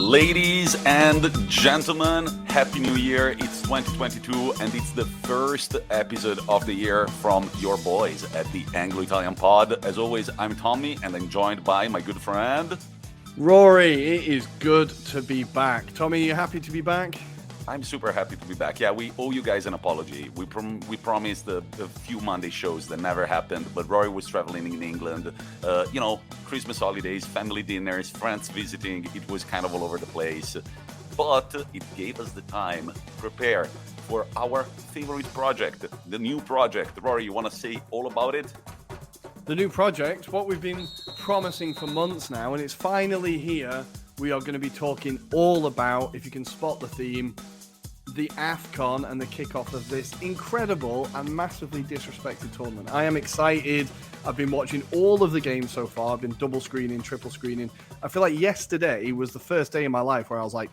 Ladies and gentlemen, Happy New Year. It's 2022 and it's the first episode of the year from your boys at the Anglo-Italian pod. As always, I'm Tommy and I'm joined by my good friend... Rory. It is good to be back. Tommy, you happy to be back? I'm super happy to be back. Yeah, we owe you guys an apology. We promised a few Monday shows that never happened, but Rory was traveling in England. Christmas holidays, family dinners, friends visiting. It was kind of all over the place. But it gave us the time to prepare for our favorite project, the new project. Rory, you want to say all about it? The new project, what we've been promising for months now, and it's finally here. We are going to be talking all about, if you can spot the theme, the Afcon and the kickoff of this incredible and massively disrespected tournament. I am excited. I've been watching all of the games so far. I've been double screening, triple screening. I feel like yesterday was the first day in my life where I was like,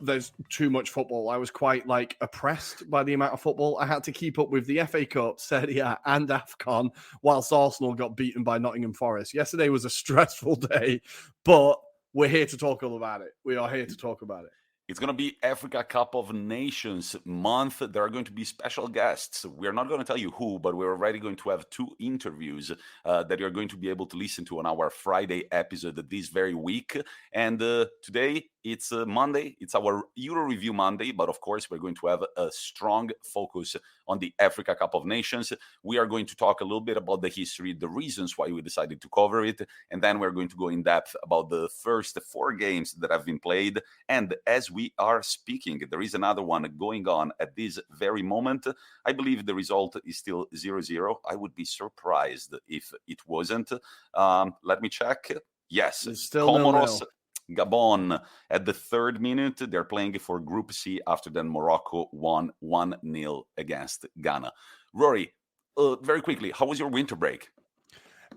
there's too much football. I was quite oppressed by the amount of football. I had to keep up with the FA Cup, Serie and Afcon whilst Arsenal got beaten by Nottingham Forest. Yesterday was a stressful day, but we're here to talk all about it. We are here to talk about it. It's going to be Africa Cup of Nations month. There are going to be special guests. We're not going to tell you who, but we're already going to have 2 interviews that you're going to be able to listen to on our Friday episode this very week. And today, it's Monday. It's our Euro Review Monday, but of course, we're going to have a strong focus on the Africa Cup of Nations. We are going to talk a little bit about the history, the reasons why we decided to cover it, and then we're going to go in depth about the first 4 games that have been played. And as we are speaking, there is another one going on at this very moment. I believe the result is still 0-0. I would be surprised if it wasn't. Let me check. Yes, it's still Comoros. 0-0. Gabon at the 3rd minute. They're playing for Group C. After then, Morocco won 1-0 against Ghana. Rory, very quickly, how was your winter break?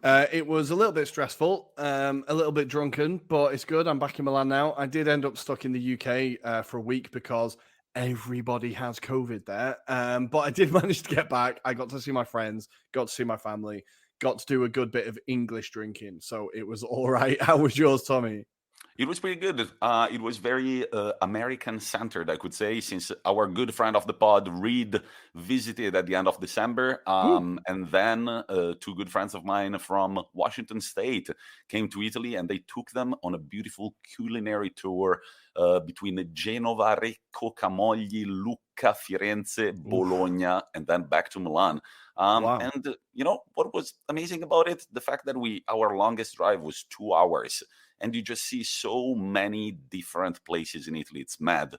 It was a little bit stressful, a little bit drunken, but it's good. I'm back in Milan now. I did end up stuck in the UK for a week because everybody has COVID there. But I did manage to get back. I got to see my friends, got to see my family, got to do a good bit of English drinking. So it was all right. How was yours, Tommy? It was pretty good. It was very American-centered, I could say, since our good friend of the pod, Reed, visited at the end of December. And then 2 good friends of mine from Washington State came to Italy, and they took them on a beautiful culinary tour between Genova, Recco, Camogli, Lucca, Firenze, Bologna, and then back to Milan. Wow. And you know what was amazing about it? The fact that our longest drive was 2 hours. And you just see so many different places in Italy. It's mad.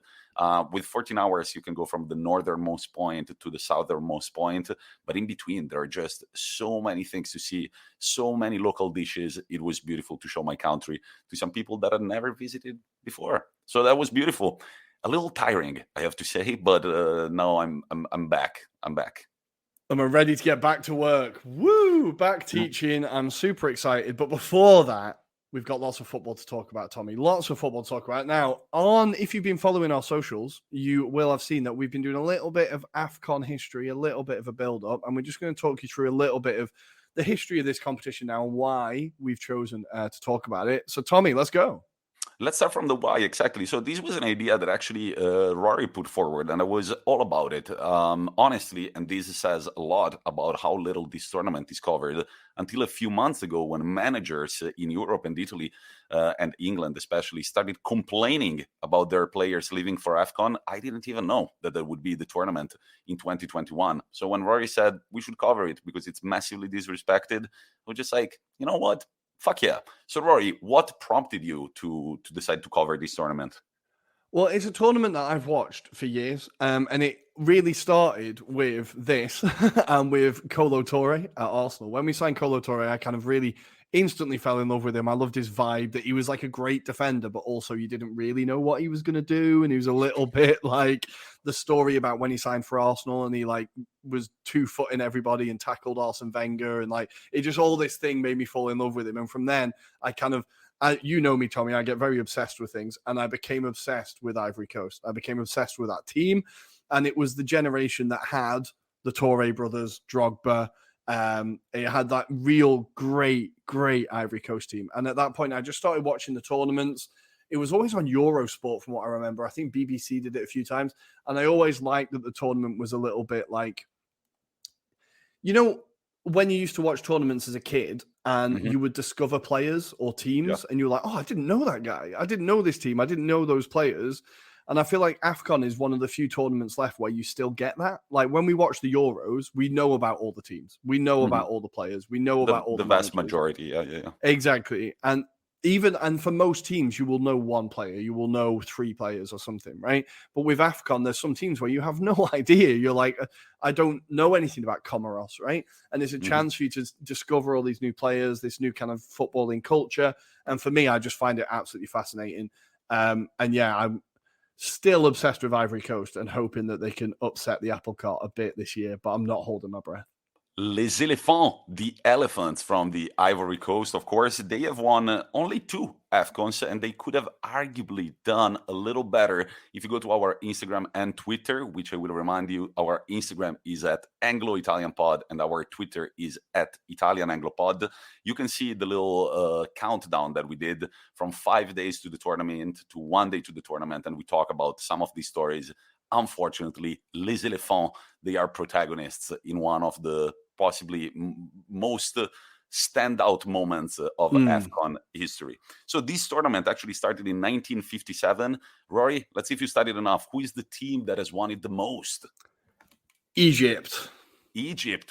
With 14 hours, you can go from the northernmost point to the southernmost point. But in between, there are just so many things to see, so many local dishes. It was beautiful to show my country to some people that had never visited before. So that was beautiful. A little tiring, I have to say, but now I'm back. I'm back. I'm ready to get back to work. Woo! Back teaching. I'm super excited. But before that, we've got lots of football to talk about, Tommy. Lots of football to talk about. Now, if you've been following our socials, you will have seen that we've been doing a little bit of Afcon history, a little bit of a build-up, and we're just going to talk you through a little bit of the history of this competition now and why we've chosen to talk about it. So, Tommy, let's go. Let's start from the why, exactly. So this was an idea that actually Rory put forward, and I was all about it. Honestly, and this says a lot about how little this tournament is covered, until a few months ago when managers in Europe and Italy and England especially started complaining about their players leaving for Afcon. I didn't even know that there would be the tournament in 2021. So when Rory said we should cover it because it's massively disrespected, I was just like, you know what? Fuck yeah. So, Rory, what prompted you to decide to cover this tournament? Well, it's a tournament that I've watched for years, and it really started with this and with Kolo Touré at Arsenal. When we signed Kolo Touré, I kind of really instantly fell in love with him. I loved his vibe, that he was like a great defender, but also you didn't really know what he was going to do. And he was a little bit like the story about when he signed for Arsenal and he was 2-footing everybody and tackled Arsene Wenger. And it just, all this thing made me fall in love with him. And from then you know me, Tommy, I get very obsessed with things. And I became obsessed with Ivory Coast. I became obsessed with that team. And it was the generation that had the Touré brothers, Drogba. It had that real great Ivory Coast team. And at that point, I just started watching the tournaments. It was always on Eurosport, from what I remember. I think BBC did it a few times. And I always liked that the tournament was a little bit like, when you used to watch tournaments as a kid and you would discover players or teams and you're like, oh, I didn't know that guy. I didn't know this team. I didn't know those players. And I feel like Afcon is one of the few tournaments left where you still get that. Like when we watch the Euros, we know about all the teams. We know about all the players. We know about all the vast managers. majority. Yeah. Exactly. And for most teams, you will know one player. You will know 3 players or something, right? But with Afcon, there's some teams where you have no idea. You're like, I don't know anything about Comoros, right? And it's a chance for you to discover all these new players, this new kind of footballing culture. And for me, I just find it absolutely fascinating. I'm still obsessed with Ivory Coast and hoping that they can upset the apple cart a bit this year, but I'm not holding my breath. Les Éléphants, the elephants from the Ivory Coast, of course, they have won only 2 Afcons, and they could have arguably done a little better. If you go to our Instagram and Twitter, which I will remind you, our Instagram is at Anglo-Italian Pod, and our Twitter is at Italian Anglo Pod. You can see the little countdown that we did from 5 days to the tournament to 1 day to the tournament, and we talk about some of these stories. Unfortunately, Les Éléphants, they are protagonists in one of the possibly most standout moments of Afcon history. So this tournament actually started in 1957. Rory, let's see if you studied enough. Who is the team that has won it the most? Egypt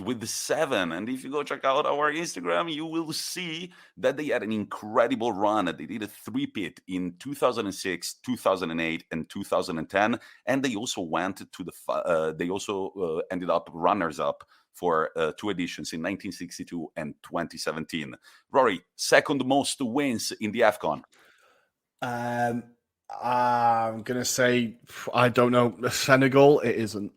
with the 7. And if you go check out our Instagram, you will see that they had an incredible run. They did a 3-peat in 2006, 2008, and 2010. And they also went to the ended up runners-up for 2 editions in 1962 and 2017. Rory, second most wins in the Afcon. I'm going to say, I don't know, Senegal, it isn't.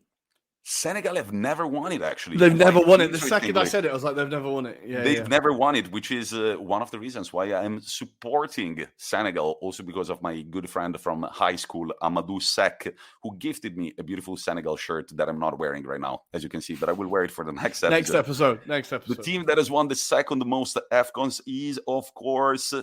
Senegal have never won it, actually. They've never won it. The second I said it, I was like, they've never won it. Yeah, they've never won it, which is one of the reasons why I'm supporting Senegal, also because of my good friend from high school, Amadou Sek, who gifted me a beautiful Senegal shirt that I'm not wearing right now, as you can see, but I will wear it for the next episode. Next episode. The team that has won the second most Afcons is, of course,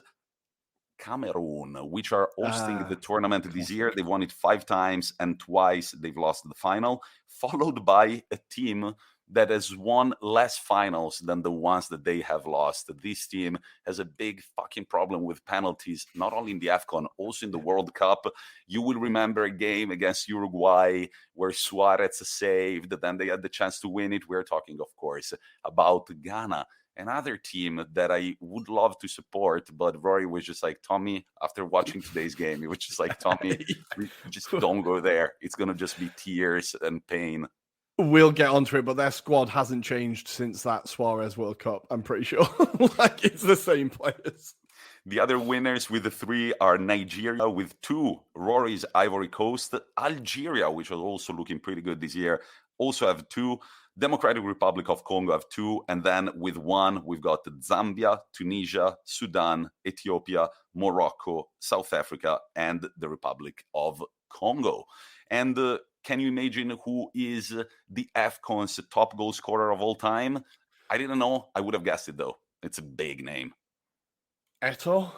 Cameroon, which are hosting the tournament this year. They've won it 5 times, and twice they've lost the final, followed by a team that has won less finals than the ones that they have lost. This team has a big fucking problem with penalties, not only in the Afcon, also in the World Cup. You will remember a game against Uruguay where Suarez saved, then they had the chance to win it. We're talking, of course, about Ghana. Another team that I would love to support, but Rory was just like, Tommy, after watching today's game, he was just like, Tommy, just don't go there. It's going to just be tears and pain. We'll get onto it, but their squad hasn't changed since that Suarez World Cup, I'm pretty sure. Like, it's the same players. The other winners with the 3 are Nigeria with 2, Rory's Ivory Coast, Algeria, which is also looking pretty good this year, also have 2, Democratic Republic of Congo have 2, and then with 1, we've got Zambia, Tunisia, Sudan, Ethiopia, Morocco, South Africa, and the Republic of Congo. And can you imagine who is the Afcon's top goal scorer of all time? I didn't know. I would have guessed it, though. It's a big name. Eto'o?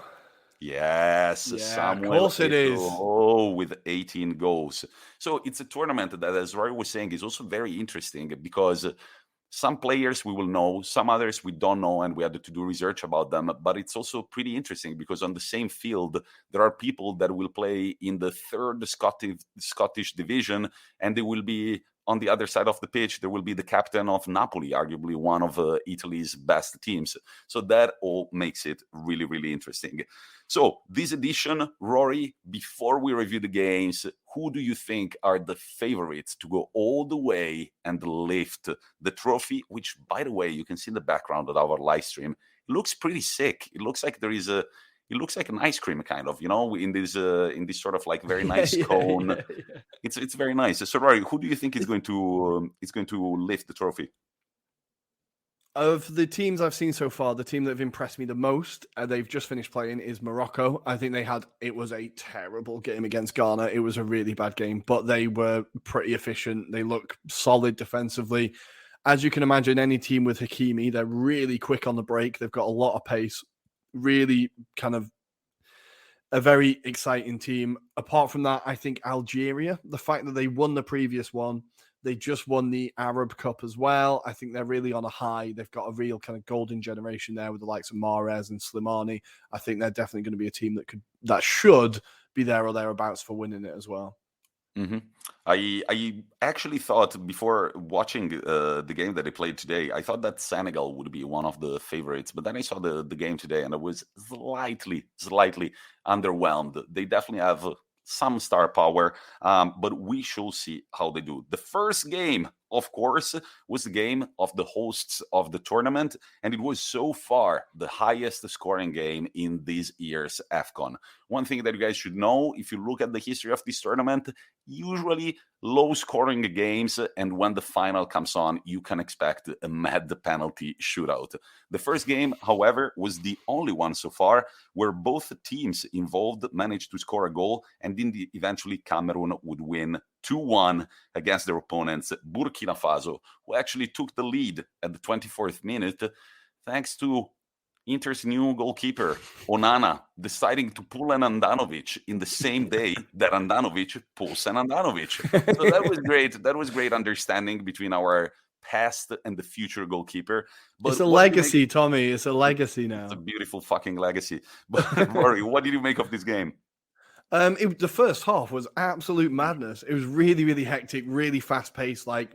Yes, Samuel of course it is. With 18 goals. So it's a tournament that, as Roy was saying, is also very interesting because some players we will know, some others we don't know, and we had to do research about them. But it's also pretty interesting because on the same field, there are people that will play in the 3rd Scottish division, and they will be on the other side of the pitch. There will be the captain of Napoli, arguably one of Italy's best teams. So that all makes it really, really interesting. So this edition, Rory, before we review the games, who do you think are the favorites to go all the way and lift the trophy, which, by the way, you can see in the background of our live stream, it looks pretty sick. It looks like it looks like an ice cream, kind of, in this sort of like very nice cone. Yeah. It's very nice. So, Rory, who do you think is going to lift the trophy? Of the teams I've seen so far, the team that have impressed me the most, they've just finished playing, is Morocco. I think it was a terrible game against Ghana. It was a really bad game, but they were pretty efficient. They look solid defensively. As you can imagine, any team with Hakimi, they're really quick on the break. They've got a lot of pace, really kind of a very exciting team. Apart from that, I think Algeria, the fact that they won the previous one, they just won the Arab Cup as well. I think they're really on a high. They've got a real kind of golden generation there with the likes of Mahrez and Slimani. I think they're definitely going to be a team that should be there or thereabouts for winning it as well. Mm-hmm. I actually thought before watching the game that they played today, I thought that Senegal would be one of the favorites. But then I saw the game today, and I was slightly underwhelmed. They definitely have some star power, but we shall see how they do. The first game, of course, was the game of the hosts of the tournament, and it was so far the highest scoring game in this year's Afcon. One thing that you guys should know, if you look at the history of this tournament, usually low scoring games, and when the final comes on, you can expect a mad penalty shootout. The first game, however, was the only one so far where both teams involved managed to score a goal, and eventually Cameroon would win 2-1 against their opponents, Burkina Faso, who actually took the lead at the 24th minute thanks to Inter's new goalkeeper, Onana, deciding to pull an Andanovic in the same day that Andanovic pulls an Andanovic. So that was great. That was great understanding between our past and the future goalkeeper. But it's a legacy, Tommy. It's a legacy now. It's a beautiful fucking legacy. But Rory, what did you make of this game? The first half was absolute madness. It was really, really hectic, really fast paced. Like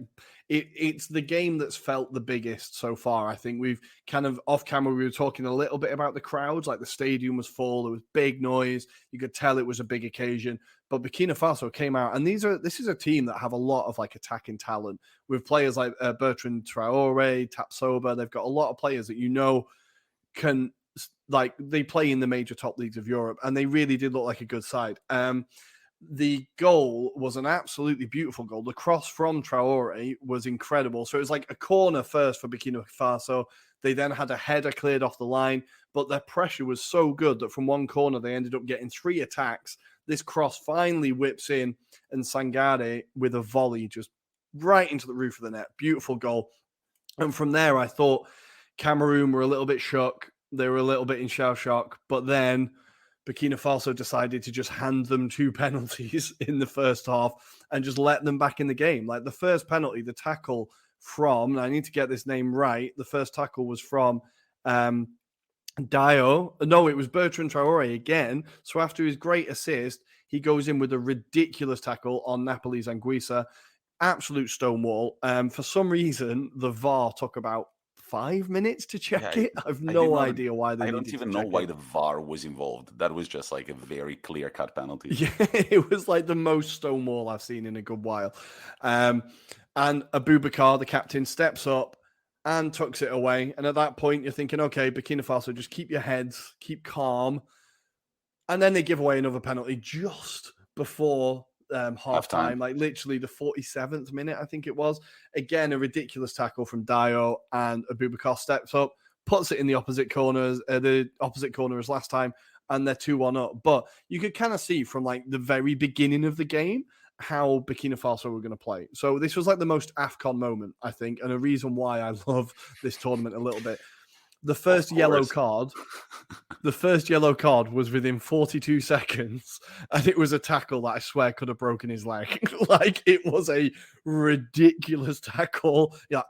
it's the game that's felt the biggest so far. I think we've kind of off camera, we were talking a little bit about the crowds. Like the stadium was full, there was big noise. You could tell it was a big occasion. But Burkina Faso came out, and this is a team that have a lot of like attacking talent with players like Bertrand Traore, Tapsoba. They've got a lot of players that can. Like they play in the major top leagues of Europe, and they really did look like a good side. The goal was an absolutely beautiful goal. The cross from Traore was incredible. So it was like a corner first for Burkina Faso. They then had a header cleared off the line, but their pressure was so good that from one corner they ended up getting 3 attacks. This cross finally whips in, and Sangare with a volley just right into the roof of the net. Beautiful goal. And from there, I thought Cameroon were a little bit shook. They were a little bit in shell shock, but then Burkina Faso decided to just hand them 2 penalties in the first half and just let them back in the game. Like the first penalty, the tackle from, I need to get this name right, the first tackle was from Dio. No, it was Bertrand Traore again. So after his great assist, he goes in with a ridiculous tackle on Napoli's Anguissa. Absolute stonewall. For some reason, the VAR took about 5 minutes to check it. I've no idea why they. I don't even know why the VAR was involved. That was just like a very clear-cut penalty. Yeah, it was like the most stonewall I've seen in a good while. And Abubakar, the captain, steps up and tucks it away. And at that point, you're thinking, okay, Burkina Faso, just keep your heads, keep calm. And then they give away another penalty just before half time, like literally the 47th minute, I think it was. Again, a ridiculous tackle from Dio, and Abubakar steps up, puts it in the opposite corner as last time, and they're 2-1 up. But you could kind of see from like the very beginning of the game how Burkina Faso were going to play. So this was like the most AFCON moment, I think, and a reason why I love this tournament a little bit. The first yellow card was within 42 seconds, and it was a tackle that I swear could have broken his leg. Like, it was a ridiculous tackle. Yeah.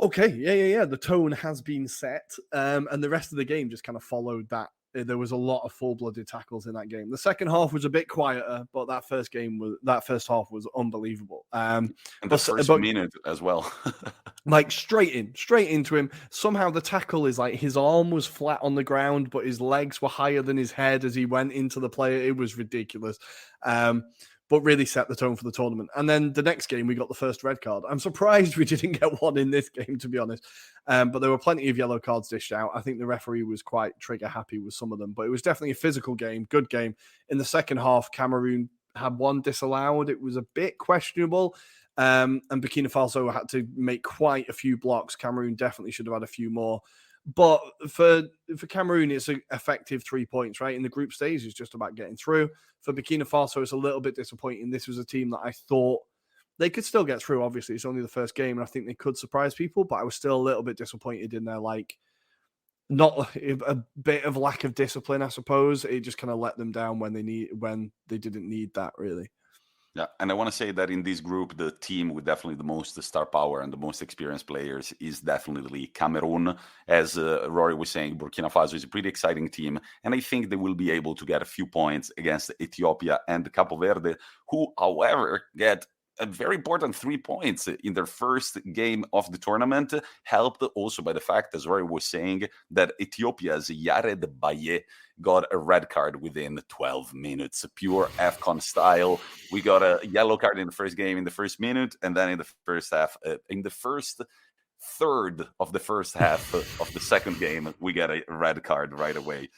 Okay, yeah. The tone has been set, and the rest of the game just kind of followed that. There was a lot of full-blooded tackles in that game. The second half was a bit quieter, but that first half was unbelievable. And the first minute as well. Like straight into him. Somehow the tackle is like his arm was flat on the ground, but his legs were higher than his head as he went into the player. It was ridiculous. But really set the tone for the tournament. And then the next game, we got the first red card. I'm surprised we didn't get one in this game, to be honest. But there were plenty of yellow cards dished out. I think the referee was quite trigger happy with some of them. But it was definitely a physical game, good game. In the second half, Cameroon had one disallowed. It was a bit questionable. And Burkina Faso had to make quite a few blocks. Cameroon definitely should have had a few more. But for Cameroon, it's an effective 3 points, right? In the group stage, it's just about getting through. For Burkina Faso, it's a little bit disappointing. This was a team that I thought they could still get through. Obviously, it's only the first game, and I think they could surprise people. But I was still a little bit disappointed in their not a bit of lack of discipline, I suppose. It just kind of let them down when they didn't need that, really. Yeah, and I want to say that in this group, the team with definitely the most star power and the most experienced players is definitely Cameroon. As Rory was saying, Burkina Faso is a pretty exciting team, and I think they will be able to get a few points against Ethiopia and Cape Verde, who, however, get a very important 3 points in their first game of the tournament, helped also by the fact, as Rory was saying, that Ethiopia's Yared Baye got a red card within 12 minutes, pure Afcon style. We got a yellow card in the first game in the first minute, and then in the first half, in the first third of the first half of the second game, we get a red card right away.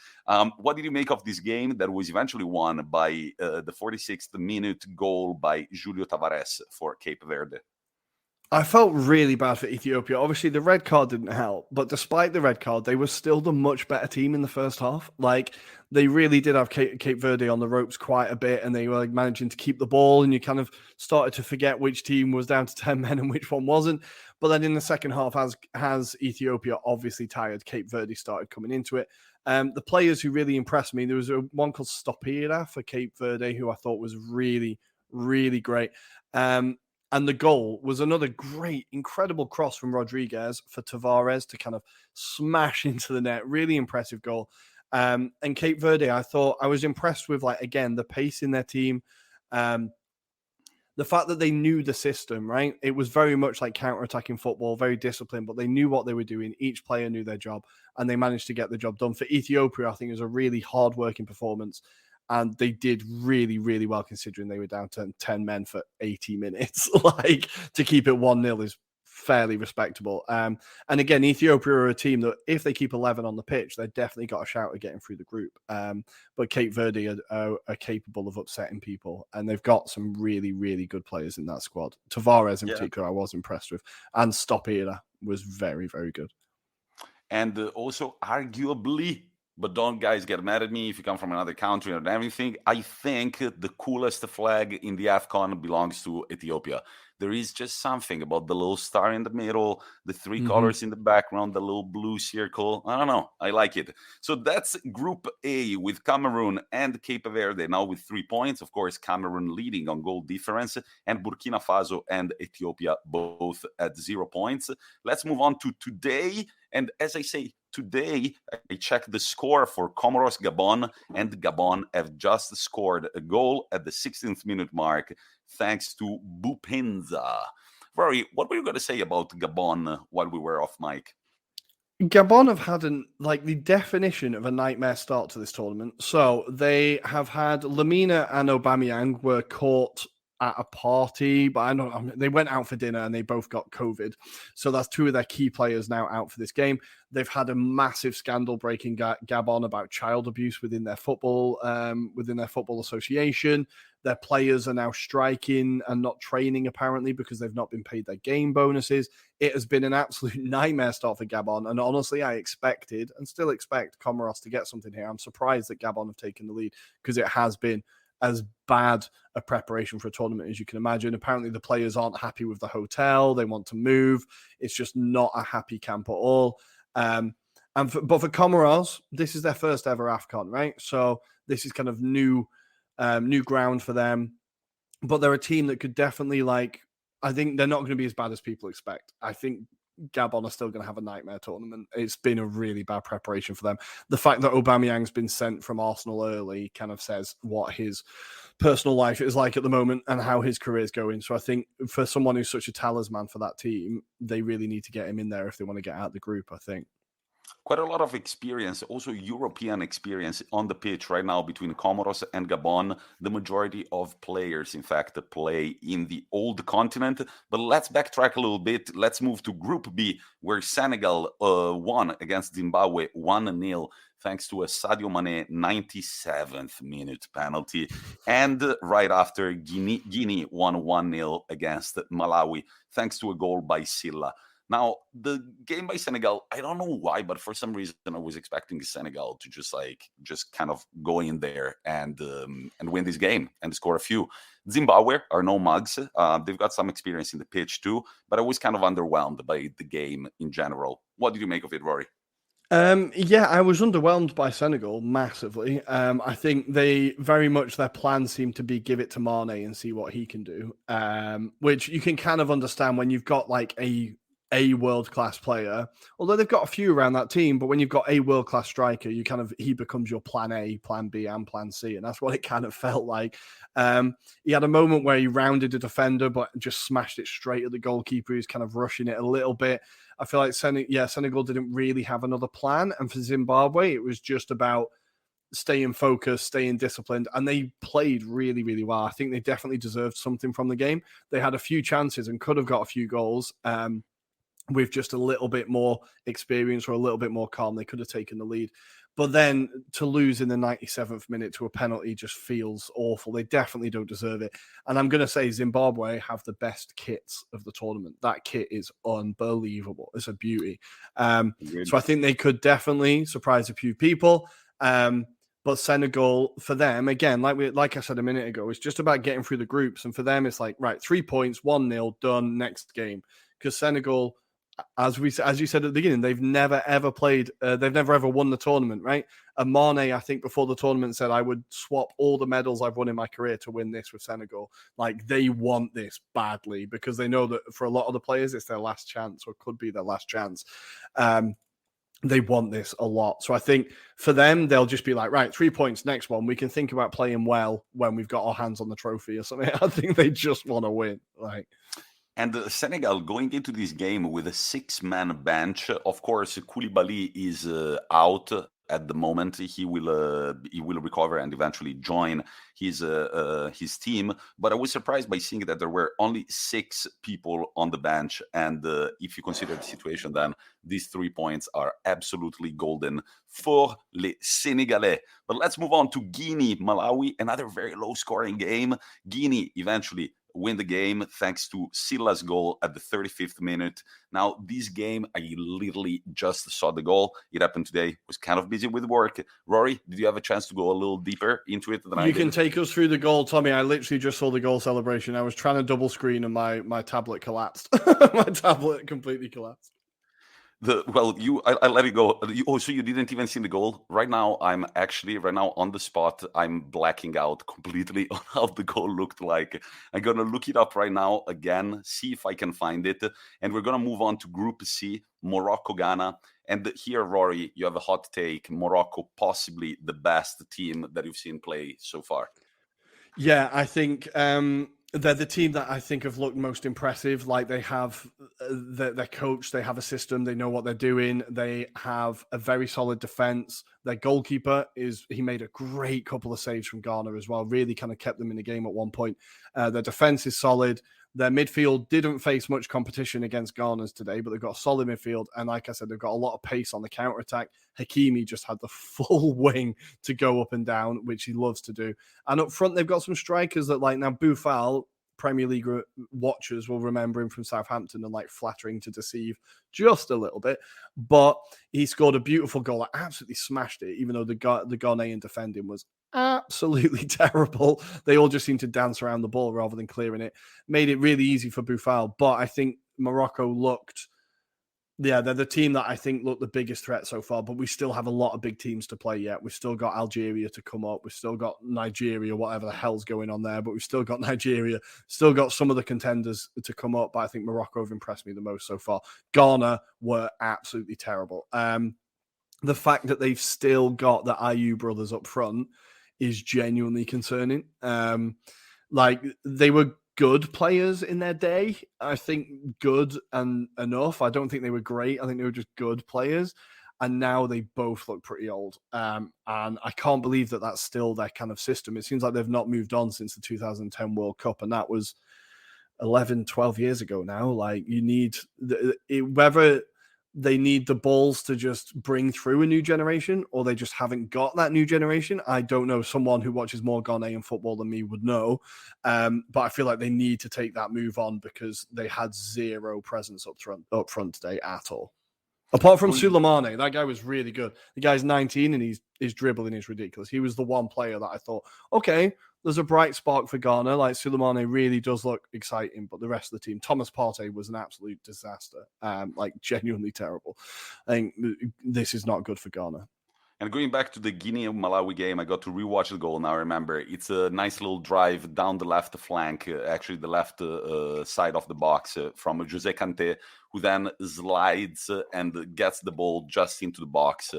What did you make of this game that was eventually won by the 46th minute goal by Julio Tavares for Cape Verde? I felt really bad for Ethiopia. Obviously, the red card didn't help, but despite the red card, they were still the much better team in the first half. Like, they really did have Cape Verde on the ropes quite a bit, and they were like managing to keep the ball, and you kind of started to forget which team was down to 10 men and which one wasn't. But then in the second half, as Ethiopia obviously tired, Cape Verde started coming into it. The players who really impressed me, there was one called Stopira for Cape Verde, who I thought was really, really great. And the goal was another great, incredible cross from Rodriguez for Tavares to kind of smash into the net. Really impressive goal. And Cape Verde, I thought I was impressed with, like, again, the pace in their team. The fact that they knew the system, right? It was very much like counter-attacking football, very disciplined, but they knew what they were doing. Each player knew their job, and they managed to get the job done. For Ethiopia, I think it was a really hard-working performance. And they did really, really well considering they were down to 10 men for 80 minutes. Like, to keep it 1-0 is fairly respectable. And again, Ethiopia are a team that if they keep 11 on the pitch, they've definitely got a shout at getting through the group. But Cape Verde are capable of upsetting people. And they've got some really, really good players in that squad. Tavares in particular, I was impressed with. And Stopira was very, very good. And also, arguably, but don't guys get mad at me if you come from another country or everything, I think the coolest flag in the Afcon belongs to Ethiopia. There is just something about the little star in the middle, the three colors in the background, the little blue circle. I don't know. I like it. So that's Group A with Cameroon and Cape Verde now with 3 points. Of course, Cameroon leading on goal difference, and Burkina Faso and Ethiopia both at 0 points. Let's move on to today. And as I say, today, I checked the score for Comoros Gabon, and Gabon have just scored a goal at the 16th minute mark, thanks to Bupenza. Rory, what were you going to say about Gabon while we were off mic? Gabon have had the definition of a nightmare start to this tournament. So they have had Lamina and Aubameyang were caught at a party, but they went out for dinner and they both got COVID. So that's 2 of their key players now out for this game. They've had a massive scandal breaking Gabon about child abuse within their football association. Their players are now striking and not training, apparently, because they've not been paid their game bonuses. It has been an absolute nightmare start for Gabon. And honestly, I expected and still expect Comoros to get something here. I'm surprised that Gabon have taken the lead because it has been as bad a preparation for a tournament as you can imagine. Apparently, the players aren't happy with the hotel. They want to move. It's just not a happy camp at all. But for Comoros, this is their first ever Afcon, right? So this is kind of new ground for them. But they're a team that could definitely, I think they're not going to be as bad as people expect. I think Gabon are still going to have a nightmare tournament. It's been a really bad preparation for them. The fact that Aubameyang's been sent from Arsenal early kind of says what his personal life is like at the moment and how his career is going. So I think for someone who's such a talisman for that team, they really need to get him in there if they want to get out of the group, I think. Quite a lot of experience, also European experience on the pitch right now between Comoros and Gabon. The majority of players, in fact, play in the old continent. But let's backtrack a little bit. Let's move to Group B, where Senegal won against Zimbabwe 1-0, thanks to a Sadio Mane 97th minute penalty. And right after, Guinea won 1-0 against Malawi, thanks to a goal by Silla. Now, the game by Senegal, I don't know why, but for some reason I was expecting Senegal to just kind of go in there and win this game and score a few. Zimbabwe are no mugs. They've got some experience in the pitch too, but I was kind of underwhelmed by the game in general. What did you make of it, Rory? Yeah, I was underwhelmed by Senegal massively. I think they very much their plan seemed to be give it to Mane and see what he can do. Which you can kind of understand when you've got like a world class player. Although they've got a few around that team, but when you've got a world class striker, he becomes your plan A, plan B, and plan C, and that's what it kind of felt like. He had a moment where he rounded a defender, but just smashed it straight at the goalkeeper. He's kind of rushing it a little bit. I feel like Senegal didn't really have another plan. And for Zimbabwe, it was just about staying focused, staying disciplined. And they played really, really well. I think they definitely deserved something from the game. They had a few chances and could have got a few goals. With just a little bit more experience or a little bit more calm, they could have taken the lead. But then to lose in the 97th minute to a penalty just feels awful. They definitely don't deserve it. And I'm going to say Zimbabwe have the best kits of the tournament. That kit is unbelievable. It's a beauty. So I think they could definitely surprise a few people. But Senegal, for them, again, like I said a minute ago, it's just about getting through the groups. And for them, it's like, right, 3 points, 1-0, done, next game. Because Senegal, as you said at the beginning, they've never ever played. They've never ever won the tournament, right? And Mane, I think before the tournament said, I would swap all the medals I've won in my career to win this with Senegal. Like they want this badly because they know that for a lot of the players, it's their last chance or could be their last chance. They want this a lot. So I think for them, they'll just be like, right, 3 points, next one. We can think about playing well when we've got our hands on the trophy or something. I think they just want to win. And Senegal going into this game with a 6-man bench. Of course, Koulibaly is out at the moment. He will recover and eventually join his team. But I was surprised by seeing that there were only 6 people on the bench. And if you consider the situation, then these 3 points are absolutely golden for les Sénégalais. But let's move on to Guinea, Malawi, another very low-scoring game. Guinea eventually win the game thanks to Sila's goal at the 35th minute. Now, this game, I literally just saw the goal. It happened today. Was kind of busy with work. Rory, did you have a chance to go a little deeper into it than I did? You can take us through the goal, Tommy. I literally just saw the goal celebration. I was trying to double screen and my tablet collapsed. My tablet completely collapsed. I let it go. So you didn't even see the goal. Right now on the spot, I'm blacking out completely on how the goal looked like. I'm gonna look it up right now again, see if I can find it, and we're gonna move on to Group C, Morocco, Ghana. And here, Rory, you have a hot take. Morocco, possibly the best team that you've seen play so far. Yeah, I think they're the team that I think have looked most impressive. Like they have their coach, they have a system, they know what they're doing. They have a very solid defense. Their goalkeeper he made a great couple of saves from Ghana as well. Really kind of kept them in the game at one point. Their defense is solid. Their midfield didn't face much competition against Ghana's today, but they've got a solid midfield. And like I said, they've got a lot of pace on the counter-attack. Hakimi just had the full wing to go up and down, which he loves to do. And up front, they've got some strikers that like now Boufal, Premier League watchers will remember him from Southampton and like flattering to deceive just a little bit. But he scored a beautiful goal. I absolutely smashed it, even though the Ghanaian defending was absolutely terrible. They all just seemed to dance around the ball rather than clearing it. Made it really easy for Boufal. But I think Morocco looked... Yeah, they're the team that I think looked the biggest threat so far, but we still have a lot of big teams to play yet. We've still got Algeria to come up. We've still got Nigeria, whatever the hell's going on there, but we've still got Nigeria, still got some of the contenders to come up, but I think Morocco have impressed me the most so far. Ghana were absolutely terrible. The fact that they've still got the Ayew brothers up front is genuinely concerning. Like they were good players in their day. I think good and enough. I don't think they were great. I think they were just good players. And now they both look pretty old. And I can't believe that that's still their kind of system. It seems like they've not moved on since the 2010 World Cup. And that was 11, 12 years ago now. Like you need, whether they need the balls to just bring through a new generation or they just haven't got that new generation. I don't know. Someone who watches more Ghanaian football than me would know. But I feel like they need to take that move on because they had zero presence up front today at all. Apart from Sulemane, that guy was really good. The guy's 19 and his dribbling is ridiculous. He was the one player that I thought, okay, there's a bright spark for Ghana. Like Sulemane really does look exciting, but the rest of the team, Thomas Partey was an absolute disaster. Like genuinely terrible. I think this is not good for Ghana. And going back to the Guinea and Malawi game, I got to rewatch the goal. Now I remember it's a nice little drive down the left flank, actually the left side of the box from Jose Kante, who then slides and gets the ball just into the box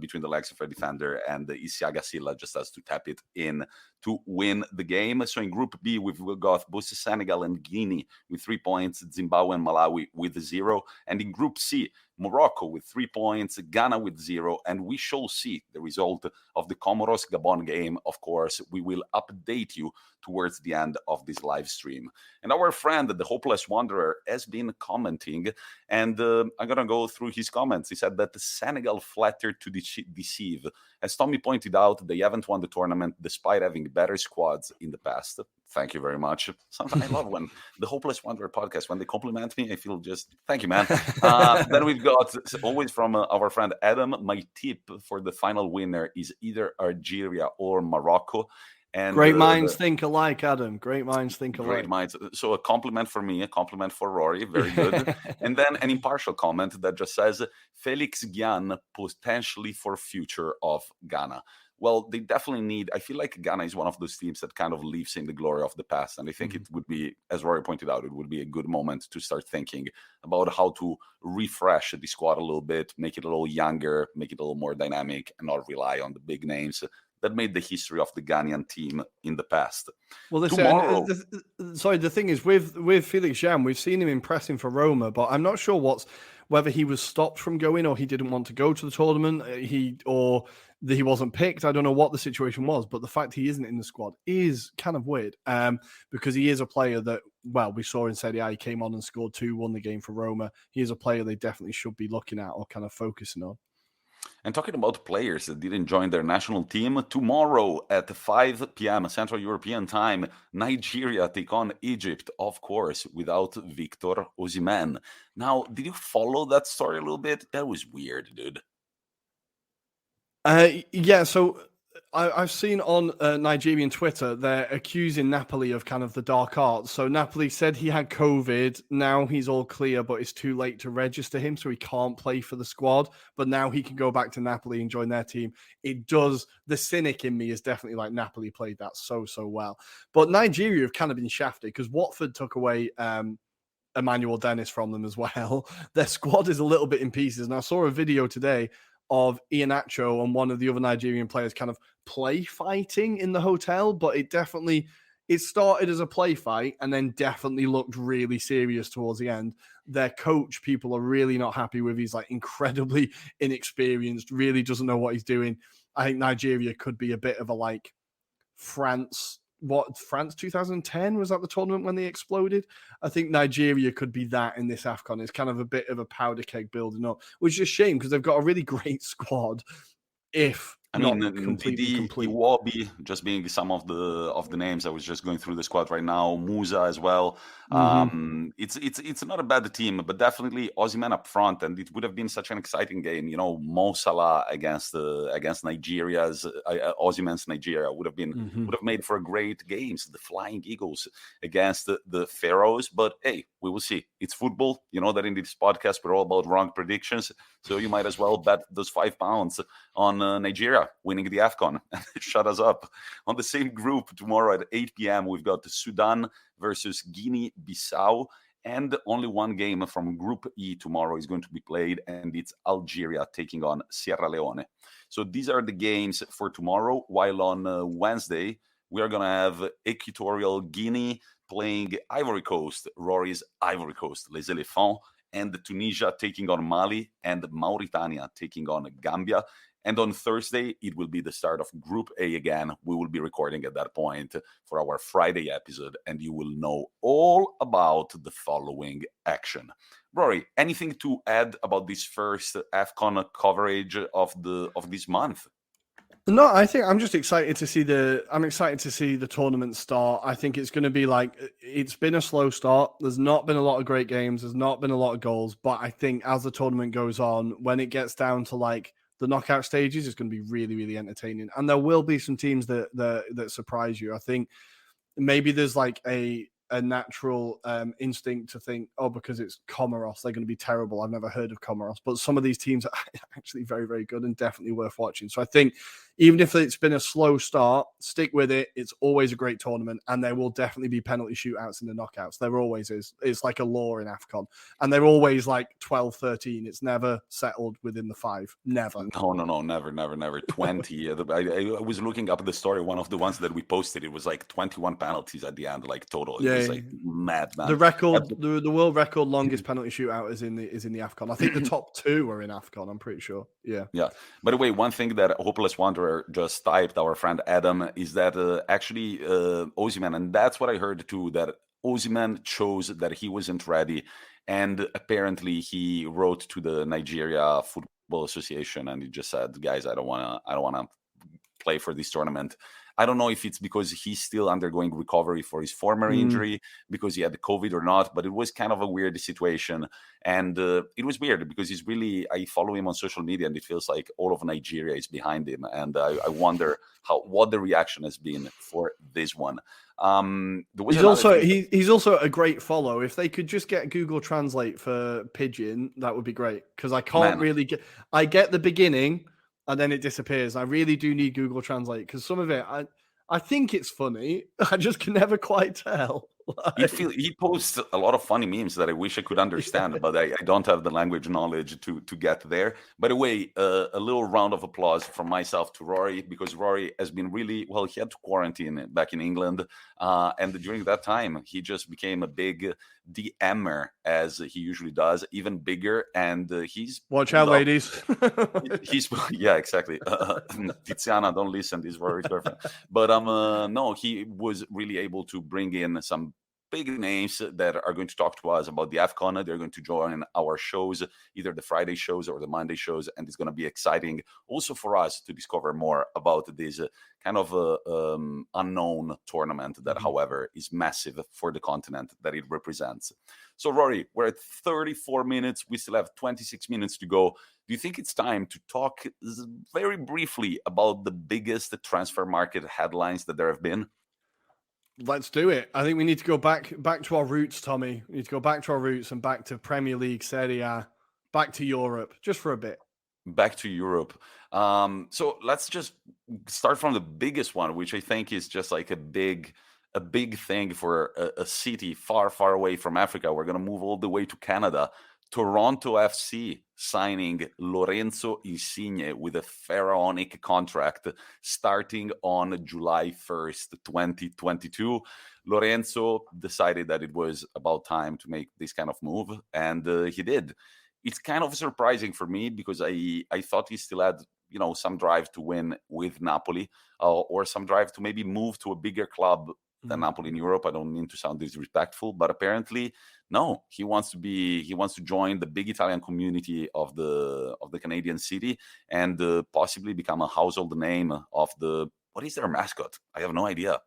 between the legs of a defender, and Isiaga Silla just has to tap it in to win the game. So in Group B, we've got both Senegal and Guinea with 3 points, Zimbabwe and Malawi with 0. And in Group C, Morocco with 3 points, Ghana with 0, and we shall see the result of the Comoros-Gabon game. Of course, we will update you towards the end of this live stream. And our friend, the Hopeless Wanderer, has been commenting, and I'm going to go through his comments. He said that the Senegal flattered to deceive. As Tommy pointed out, they haven't won the tournament despite having better squads in the past. Thank you very much. Sometimes I love when the Hopeless Wanderer podcast, when they compliment me, I feel just, thank you, man. Then we've got, always from our friend Adam, my tip for the final winner is either Algeria or Morocco. And great minds think alike, Adam. Great minds think alike. Great minds. So a compliment for me, a compliment for Rory. Very good. And then an impartial comment that just says, Felix Gian potentially for future of Ghana. Well, they definitely need, I feel like Ghana is one of those teams that kind of lives in the glory of the past. And I think it would be, as Rory pointed out, it would be a good moment to start thinking about how to refresh the squad a little bit, make it a little younger, make it a little more dynamic, and not rely on the big names that made the history of the Ghanaian team in the past. Well, Tomorrow, the thing is with Felix Jam, we've seen him impressing for Roma, but I'm not sure whether he was stopped from going or he didn't want to go to the tournament, he wasn't picked. I don't know what the situation was, but the fact he isn't in the squad is kind of weird because he is a player that, well, we saw in Serie A, he came on and scored 2, won the game for Roma. He is a player they definitely should be looking at or kind of focusing on. And talking about players that didn't join their national team, tomorrow at 5 p.m. Central European Time, Nigeria take on Egypt, of course, without Victor Osimhen. Now, did you follow that story a little bit? That was weird, dude. Yeah, so I've seen on Nigerian Twitter, they're accusing Napoli of kind of the dark arts. So Napoli said he had COVID. Now he's all clear, but it's too late to register him, so he can't play for the squad. But now he can go back to Napoli and join their team. It does. The cynic in me is definitely like Napoli played that so well. But Nigeria have kind of been shafted because Watford took away Emmanuel Dennis from them as well. Their squad is a little bit in pieces. And I saw a video today of Iheanacho and one of the other Nigerian players kind of play fighting in the hotel, but it started as a play fight and then definitely looked really serious towards the end. Their coach, people are really not happy with. He's like incredibly inexperienced, really doesn't know what he's doing. I think Nigeria could be a bit of a like France 2010 was that the tournament when they exploded? I think Nigeria could be that in this Afcon. It's kind of a bit of a powder keg building up, which is a shame because they've got a really great squad. I mean, Iwobi, just being some of the names. I was just going through the squad right now. Musa as well. It's not a bad team, but definitely Osimhen up front, and it would have been such an exciting game. You know, Mo Salah against Nigeria's Osimhen's Nigeria would have made for a great games. The Flying Eagles against the Pharaohs, but hey, we will see. It's football. You know that in this podcast we're all about wrong predictions, so you might as well bet those £5 on Nigeria winning the Afcon. Shut us up. On the same group tomorrow at 8 p.m. we've got Sudan versus Guinea Bissau, and only one game from Group E tomorrow is going to be played, and it's Algeria taking on Sierra Leone. So these are the games for tomorrow, while on Wednesday we are going to have Equatorial Guinea playing Ivory Coast, Rory's Ivory Coast, Les Elephants, and Tunisia taking on Mali, and Mauritania taking on Gambia. And on Thursday, it will be the start of Group A again. We will be recording at that point for our Friday episode, and you will know all about the following action. Rory, anything to add about this first AFCON coverage of this month? No, I think I'm just excited to see the tournament start. I think it's going to be it's been a slow start. There's not been a lot of great games. There's not been a lot of goals. But I think as the tournament goes on, when it gets down to the knockout stages is going to be really, really entertaining. And there will be some teams that surprise you. I think maybe there's like a natural instinct to think, oh, because it's Comoros, they're going to be terrible. I've never heard of Comoros, but some of these teams are actually very, very good and definitely worth watching. So I think even if it's been a slow start, stick with it. It's always a great tournament, and there will definitely be penalty shootouts in the knockouts. There always is. It's like a law in Afcon, and they're always like 12-13. It's never settled within the 5. Never. No, never. 20. I was looking up the story. One of the ones that we posted, it was like 21 penalties at the end, like total. It was like mad, man. The record, the world record longest penalty shootout is in the Afcon. I think the top 2 are in Afcon. I'm pretty sure. Yeah. By the way, one thing that Hopeless Wanderer just typed, our friend Adam, is that actually Osimhen, and that's what I heard too, that Osimhen chose that he wasn't ready, and apparently he wrote to the Nigeria Football Association and he just said, guys, I don't wanna play for this tournament. I don't know if it's because he's still undergoing recovery for his former injury, because he had the COVID or not, but it was kind of a weird situation. And it was weird because I follow him on social media and it feels like all of Nigeria is behind him. And I wonder what the reaction has been for this one. He's also a great follow. If they could just get Google Translate for Pidgin, that would be great. Because I can't really I get the beginning, and then it disappears. I really do need Google Translate because some of it, I think it's funny. I just can never quite tell. He posts a lot of funny memes that I wish I could understand, but I don't have the language knowledge to get there. By the way, a little round of applause from myself to Rory, because Rory has been he had to quarantine back in England. And during that time, he just became a big DMer, as he usually does, even bigger. And he's... Watch out, ladies. Yeah, exactly. Tiziana, don't listen. This is Rory's girlfriend. But no, he was really able to bring in some big names that are going to talk to us about the Afcon. They're going to join our shows, either the Friday shows or the Monday shows, and it's going to be exciting also for us to discover more about this kind of unknown tournament that, however, is massive for the continent that it represents. So, Rory, we're at 34 minutes. We still have 26 minutes to go. Do you think it's time to talk very briefly about the biggest transfer market headlines that there have been? Let's do it. I think we need to go back to our roots, Tommy. We need to go back to our roots and back to Premier League, Serie A, back to Europe, just for a bit. Back to Europe. So let's just start from the biggest one, which I think is just like a big thing for a city far, far away from Africa. We're going to move all the way to Canada. Toronto FC signing Lorenzo Insigne with a pharaonic contract starting on July 1st, 2022. Lorenzo decided that it was about time to make this kind of move, and he did. It's kind of surprising for me because I thought he still had, some drive to win with Napoli, or some drive to maybe move to a bigger club than Napoli in Europe. I don't mean to sound disrespectful, but apparently, no, he wants to join the big Italian community of the Canadian city and possibly become a household name of what is their mascot? I have no idea.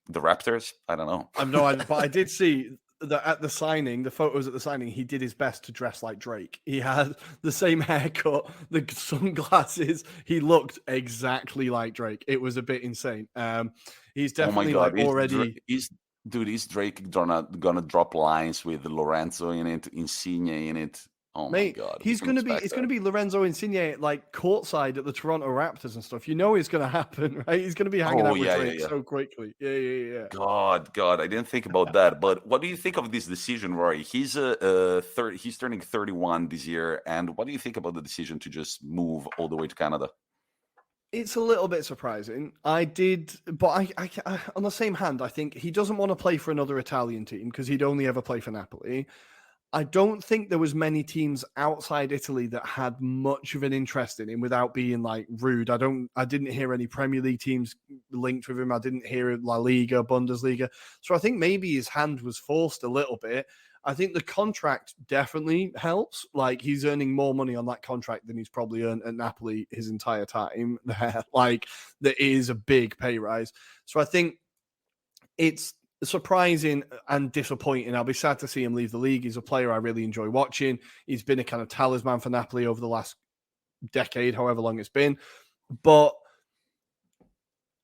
The Raptors? I don't know. I have no idea, but I did see that at the signing, the photos at the signing, he did his best to dress like Drake. He had the same haircut, the sunglasses. He looked exactly like Drake. It was a bit insane. He's definitely already... Is Drake gonna drop lines with Lorenzo in it, Insigne in it? Oh my God! It's gonna be Lorenzo Insigne like courtside at the Toronto Raptors and stuff. It's gonna happen, right? He's gonna be hanging out with Drake so quickly. Yeah. God, I didn't think about that. But what do you think of this decision, Rory? He's he's turning 31 this year, and what do you think about the decision to just move all the way to Canada? It's a little bit surprising. I on the same hand, I think he doesn't want to play for another Italian team because he'd only ever play for Napoli. I don't think there was many teams outside Italy that had much of an interest in him without being like rude. I didn't hear any Premier League teams linked with him. I didn't hear La Liga, Bundesliga. So I think maybe his hand was forced a little bit. I think the contract definitely helps. Like, he's earning more money on that contract than he's probably earned at Napoli his entire time there. Like, there is a big pay rise. So I think it's surprising and disappointing. I'll be sad to see him leave the league. He's a player I really enjoy watching. He's been a kind of talisman for Napoli over the last decade, however long it's been. But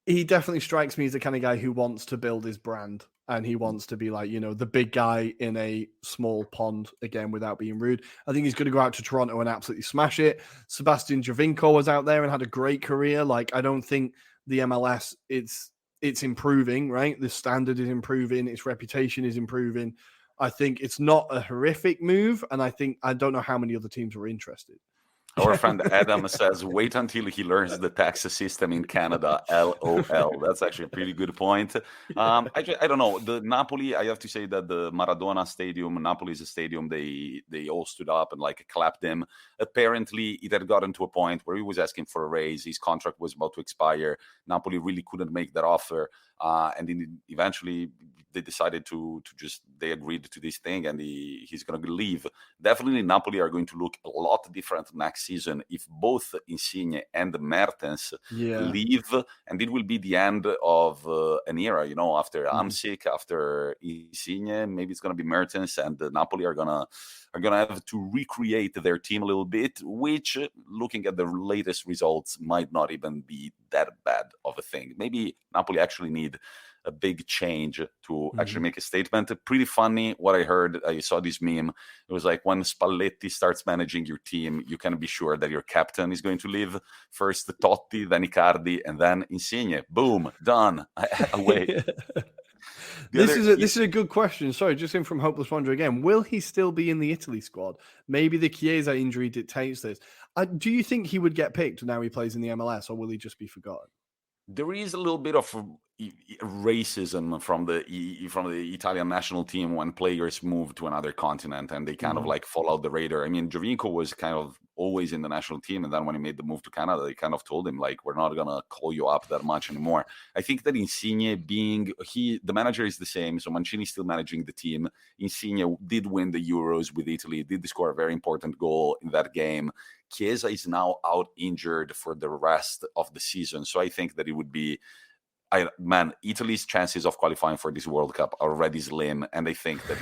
he definitely strikes me as the kind of guy who wants to build his brand, and he wants to be like, the big guy in a small pond, again, without being rude. I think he's going to go out to Toronto and absolutely smash it. Sebastian Giovinco was out there and had a great career. Like, I don't think the MLS, it's improving, right? The standard is improving. Its reputation is improving. I think it's not a horrific move, and I don't know how many other teams were interested. Our friend Adam says, wait until he learns the tax system in Canada. LOL. That's actually a pretty good point. I don't know. The Napoli, I have to say that the Maradona Stadium, Napoli's stadium, they all stood up and like clapped him. Apparently, it had gotten to a point where he was asking for a raise. His contract was about to expire. Napoli really couldn't make that offer. And then eventually they decided they agreed to this thing, and he's going to leave. Definitely Napoli are going to look a lot different next season if both Insigne and Mertens leave, and it will be the end of an era, after Hamsik, after Insigne, maybe it's going to be Mertens, and Napoli are going to have to recreate their team a little bit, which, looking at the latest results, might not even be that bad of a thing. Maybe Napoli actually need a big change to actually make a statement. Pretty funny what I heard. I saw this meme. It was like, when Spalletti starts managing your team, you can be sure that your captain is going to leave. First Totti, then Icardi, and then Insigne. Boom, done. Away. This is a good question. Sorry, just in from Hopeless Wanderer again. Will he still be in the Italy squad? Maybe the Chiesa injury dictates this. Do you think he would get picked now he plays in the MLS, or will he just be forgotten? There is a little bit of racism from the Italian national team when players move to another continent and they kind of like fall out the radar. I mean, Giovinco was kind of always in the national team, and then when he made the move to Canada, they kind of told him like, we're not gonna call you up that much anymore. I think that Insigne, the manager is the same, so Mancini's still managing the team. Insigne did win the Euros with Italy, did score a very important goal in that game. Chiesa is now out injured for the rest of the season, so I think that it would be, Italy's chances of qualifying for this World Cup are already slim, and I think that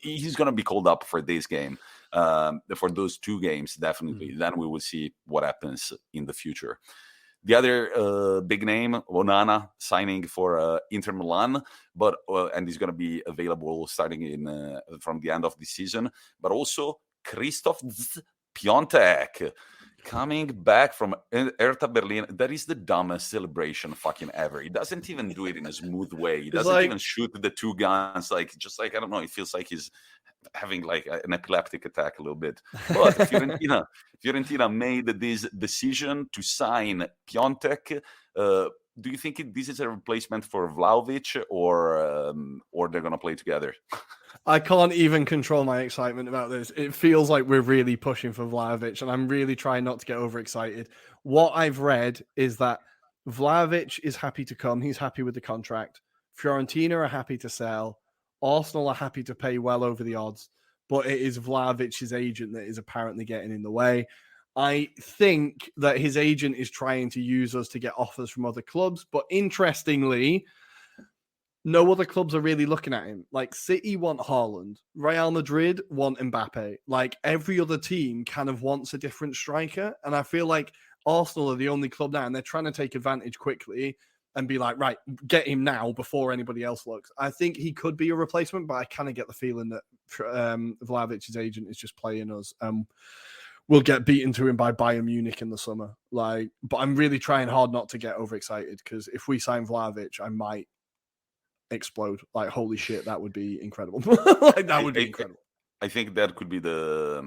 he's going to be called up for this game, for those two games, definitely. Then we will see what happens in the future. The other big name, Onana, signing for Inter Milan, and he's going to be available starting from the end of the season. But also Christoph Piontek, coming back from Hertha Berlin. That is the dumbest celebration fucking ever. He doesn't even do it in a smooth way. He doesn't even shoot the two guns. I don't know. It feels like he's having like an epileptic attack a little bit. But Fiorentina made this decision to sign Piontek. Do you think this is a replacement for Vlahovic, or they're going to play together? I can't even control my excitement about this. It feels like we're really pushing for Vlahovic, and I'm really trying not to get overexcited. What I've read is that Vlahovic is happy to come. He's happy with the contract. Fiorentina are happy to sell. Arsenal are happy to pay well over the odds, but it is Vlahovic's agent that is apparently getting in the way. I think that his agent is trying to use us to get offers from other clubs, but interestingly, no other clubs are really looking at him. Like, City want Haaland, Real Madrid want Mbappe. Like, every other team kind of wants a different striker, and I feel like Arsenal are the only club now, and they're trying to take advantage quickly and be like, right, get him now before anybody else looks. I think he could be a replacement, but I kind of get the feeling that Vlahovic's agent is just playing us. We'll get beaten to him by Bayern Munich in the summer. But I'm really trying hard not to get overexcited, because if we sign Vlahovic, I might explode. Like, holy shit, that would be incredible. That would be incredible. I think that could be the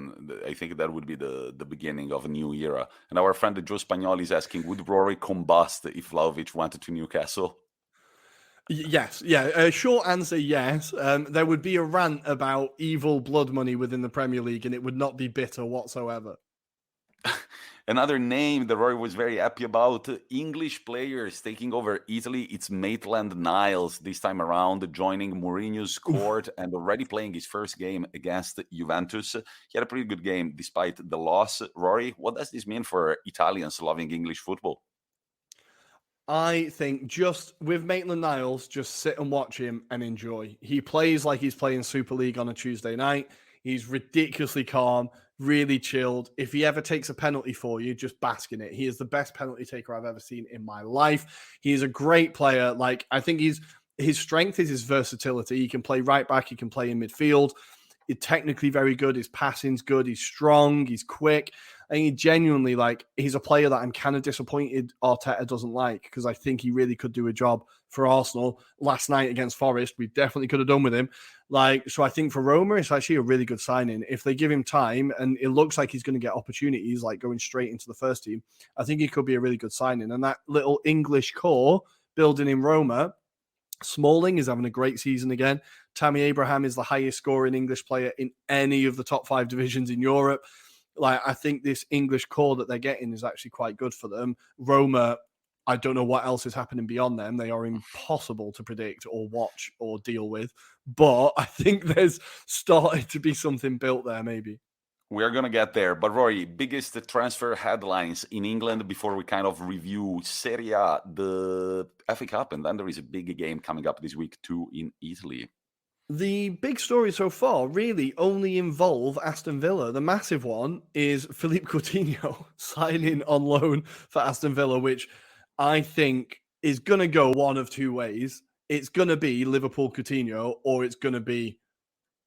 beginning of a new era. And our friend Joe Spagnoli is asking, would Rory combust if Vlahovic went to Newcastle? Yes. Yeah. Short answer, yes. There would be a rant about evil blood money within the Premier League, and it would not be bitter whatsoever. Another name that Rory was very happy about, English players taking over Italy. It's Maitland-Niles this time around, joining Mourinho's court and already playing his first game against Juventus. He had a pretty good game despite the loss. Rory, what does this mean for Italians loving English football? I think just with Maitland-Niles, just sit and watch him and enjoy. He plays like he's playing Super League on a Tuesday night. He's ridiculously calm. really chilled. If he ever takes a penalty for you, just bask in it. He is the best penalty taker I've ever seen in my life. He is a great player. Like, I think his strength is his versatility. He can play right back. He can play in midfield. He's technically very good. His passing's good. He's strong. He's quick. And he genuinely, like, he's a player that I'm kind of disappointed Arteta doesn't like, because I think he really could do a job for Arsenal. Last night against Forest, we definitely could have done with him. Like, so I think for Roma, it's actually a really good signing. If they give him time, and it looks like he's going to get opportunities, like going straight into the first team, I think he could be a really good signing. And that little English core building in Roma, Smalling is having a great season again. Tammy Abraham is the highest scoring English player in any of the top 5 divisions in Europe. Like, I think this English core that they're getting is actually quite good for them. Roma, I don't know what else is happening beyond them. They are impossible to predict or watch or deal with. But I think there's started to be something built there, maybe. We are going to get there. But Rory, biggest transfer headlines in England before we kind of review Serie, the FA Cup, and then there is a big game coming up this week too in Italy. The big story so far really only involve Aston Villa. The massive one is Philippe Coutinho signing on loan for Aston Villa, which I think is going to go one of two ways. It's going to be Liverpool Coutinho, or it's going to be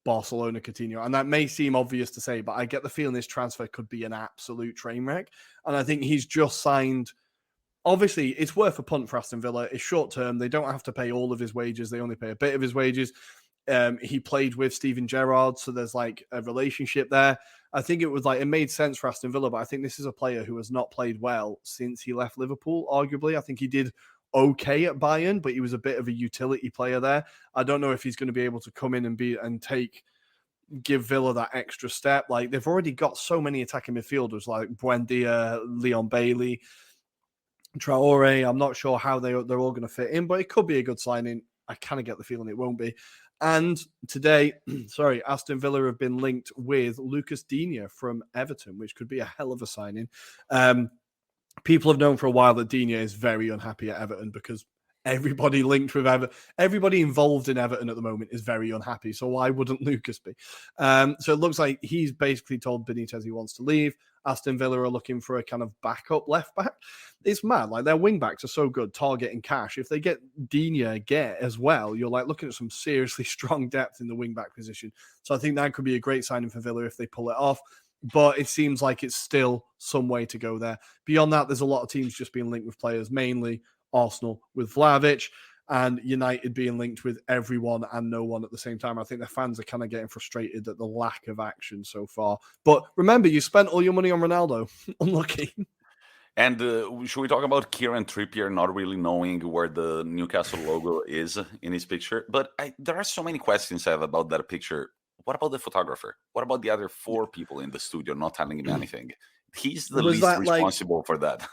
Barcelona Coutinho. And that may seem obvious to say, but I get the feeling this transfer could be an absolute train wreck. And I think he's just signed. Obviously, it's worth a punt for Aston Villa. It's short term. They don't have to pay all of his wages. They only pay a bit of his wages. He played with Steven Gerrard, so there's like a relationship there. I think it made sense for Aston Villa, but I think this is a player who has not played well since he left Liverpool, arguably. I think he did okay at Bayern, but he was a bit of a utility player there. I don't know if he's going to be able to come in and give Villa that extra step. Like, they've already got so many attacking midfielders like Buendia, Leon Bailey, Traore. I'm not sure how they're all going to fit in, but it could be a good signing. I kind of get the feeling it won't be. And today, Aston Villa have been linked with Lucas Digne from Everton, which could be a hell of a signing. People have known for a while that Digne is very unhappy at Everton because everybody linked with Everton, everybody involved in Everton at the moment is very unhappy. So why wouldn't Lucas be? So it looks like he's basically told Benitez he wants to leave. Aston Villa are looking for a kind of backup left back. It's mad. Like, their wing backs are so good, Target and Cash. If they get Digne as well, you're like looking at some seriously strong depth in the wing back position. So I think that could be a great signing for Villa if they pull it off. But it seems like it's still some way to go there. Beyond that, there's a lot of teams just being linked with players, mainly Arsenal with Vlahovic, and United being linked with everyone and no one at the same time. I think the fans are kind of getting frustrated at the lack of action so far. But remember, you spent all your money on Ronaldo. Unlucky. And should we talk about Kieran Trippier not really knowing where the Newcastle logo is in his picture? But there are so many questions I have about that picture. What about the photographer? What about the other 4 people in the studio not telling him anything? He's the least responsible for that.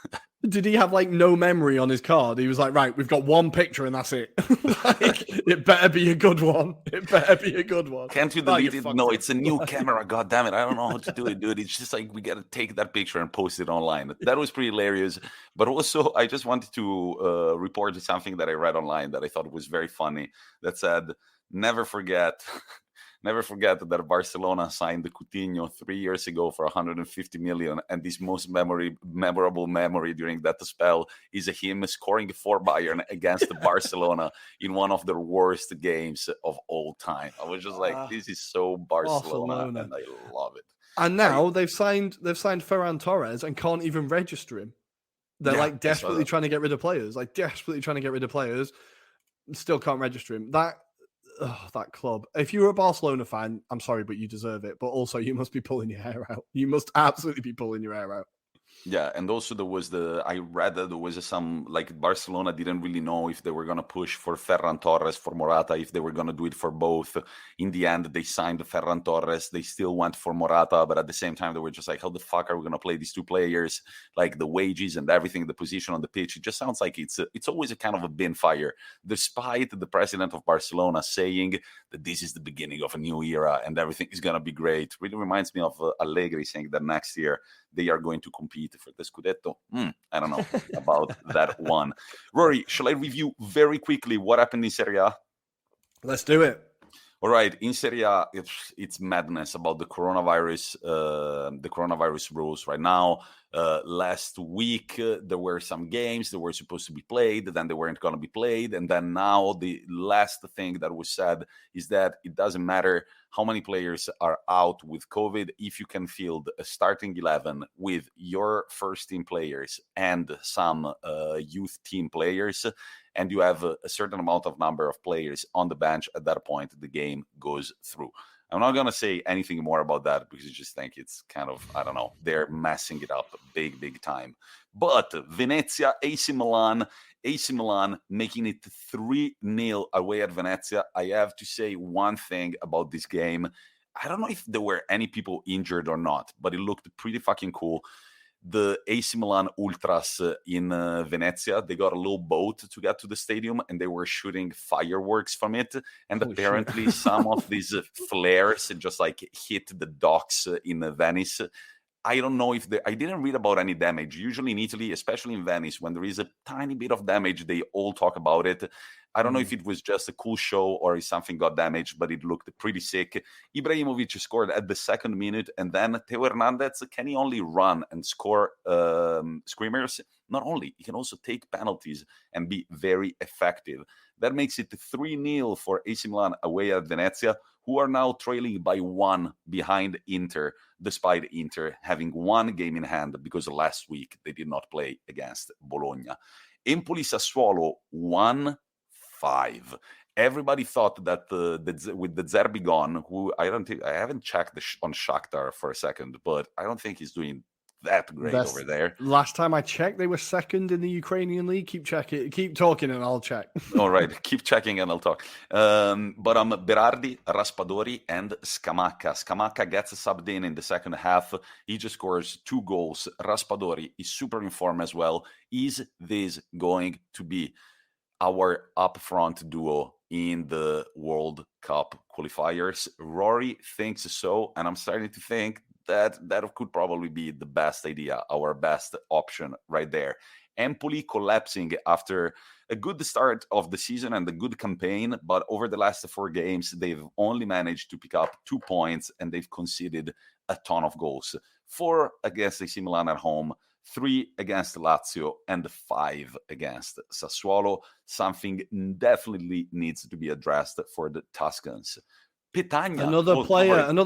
Did he have no memory on his card? He was like, right, we've got one picture and that's it. It better be a good one. It better be a good one. Can't you delete it? No, it's a new camera. God damn it. I don't know how to do it, dude. It's just like, we got to take that picture and post it online. That was pretty hilarious. But also, I just wanted to report something that I read online that I thought was very funny. That said, never forget that Barcelona signed the Coutinho 3 years ago for 150 million, and this most memorable memory during that spell is him scoring for Bayern against Barcelona in one of their worst games of all time. I was just like, this is so Barcelona, and I love it. And now they've signed Ferran Torres and can't even register him. They're desperately trying to get rid of players. Still can't register him. That club. If you're a Barcelona fan, I'm sorry, but you deserve it. But also, you must be pulling your hair out. You must absolutely be pulling your hair out. Yeah, and also I read that there was some, Barcelona didn't really know if they were going to push for Ferran Torres, for Morata, if they were going to do it for both. In the end, they signed Ferran Torres. They still went for Morata, but at the same time, they were just like, how the fuck are we going to play these 2 players? Like, the wages and everything, the position on the pitch, it just sounds like it's always a kind of a bin fire, despite the president of Barcelona saying that this is the beginning of a new era and everything is going to be great. Really reminds me of Allegri saying that next year they are going to compete for the Scudetto. I don't know about that one. Rory, shall I review very quickly what happened in Serie A? Let's do it. All right, in Serie A, it's madness about the coronavirus rules right now. Last week, there were some games that were supposed to be played, then they weren't going to be played. And then now the last thing that was said is that it doesn't matter how many players are out with COVID. If you can field a starting 11 with your first team players and some youth team players, and you have a certain amount of number of players on the bench, at that point, the game goes through. I'm not going to say anything more about that because I just think it's kind of, I don't know, they're messing it up big time. But Venezia, AC Milan making it 3-0 away at Venezia. I have to say one thing about this game. I don't know if there were any people injured or not, but it looked pretty fucking cool. The AC Milan Ultras in Venezia, they got a little boat to get to the stadium and they were shooting fireworks from it. And Holy apparently shit. some of these flares just like hit the docks in Venice. I don't know if I didn't read about any damage. Usually in Italy, especially in Venice, when there is a tiny bit of damage, they all talk about it. I don't know if it was just a cool show or if something got damaged, but it looked pretty sick. Ibrahimovic scored at the 2nd minute, and then Theo Hernandez, can he only run and score screamers? Not only, he can also take penalties and be very effective. That makes it 3-0 for AC Milan away at Venezia, who are now trailing by 1 behind Inter, despite Inter having 1 game in hand because last week they did not play against Bologna. Empoli Sassuolo 1-5. Everybody thought that with the Zerbi gone, who I haven't checked on Shakhtar for a second, but I don't think he's doing that great over there. Last time I checked, they were 2nd in the Ukrainian league. Keep talking and I'll check. All right, keep checking and I'll talk. But Berardi, Raspadori, and Scamacca. Scamacca gets subbed in the second half. He just scores 2 goals. Raspadori is super in form as well. Is this going to be our upfront duo in the World Cup qualifiers? Rory thinks so, and I'm starting to think that could probably be the best idea, our best option right there. Empoli collapsing after a good start of the season and a good campaign, but over the last 4 games, they've only managed to pick up 2 points and they've conceded a ton of goals. 4 against AC Milan at home, 3 against Lazio, and 5 against Sassuolo. Something definitely needs to be addressed for the Tuscans. Petagna. Another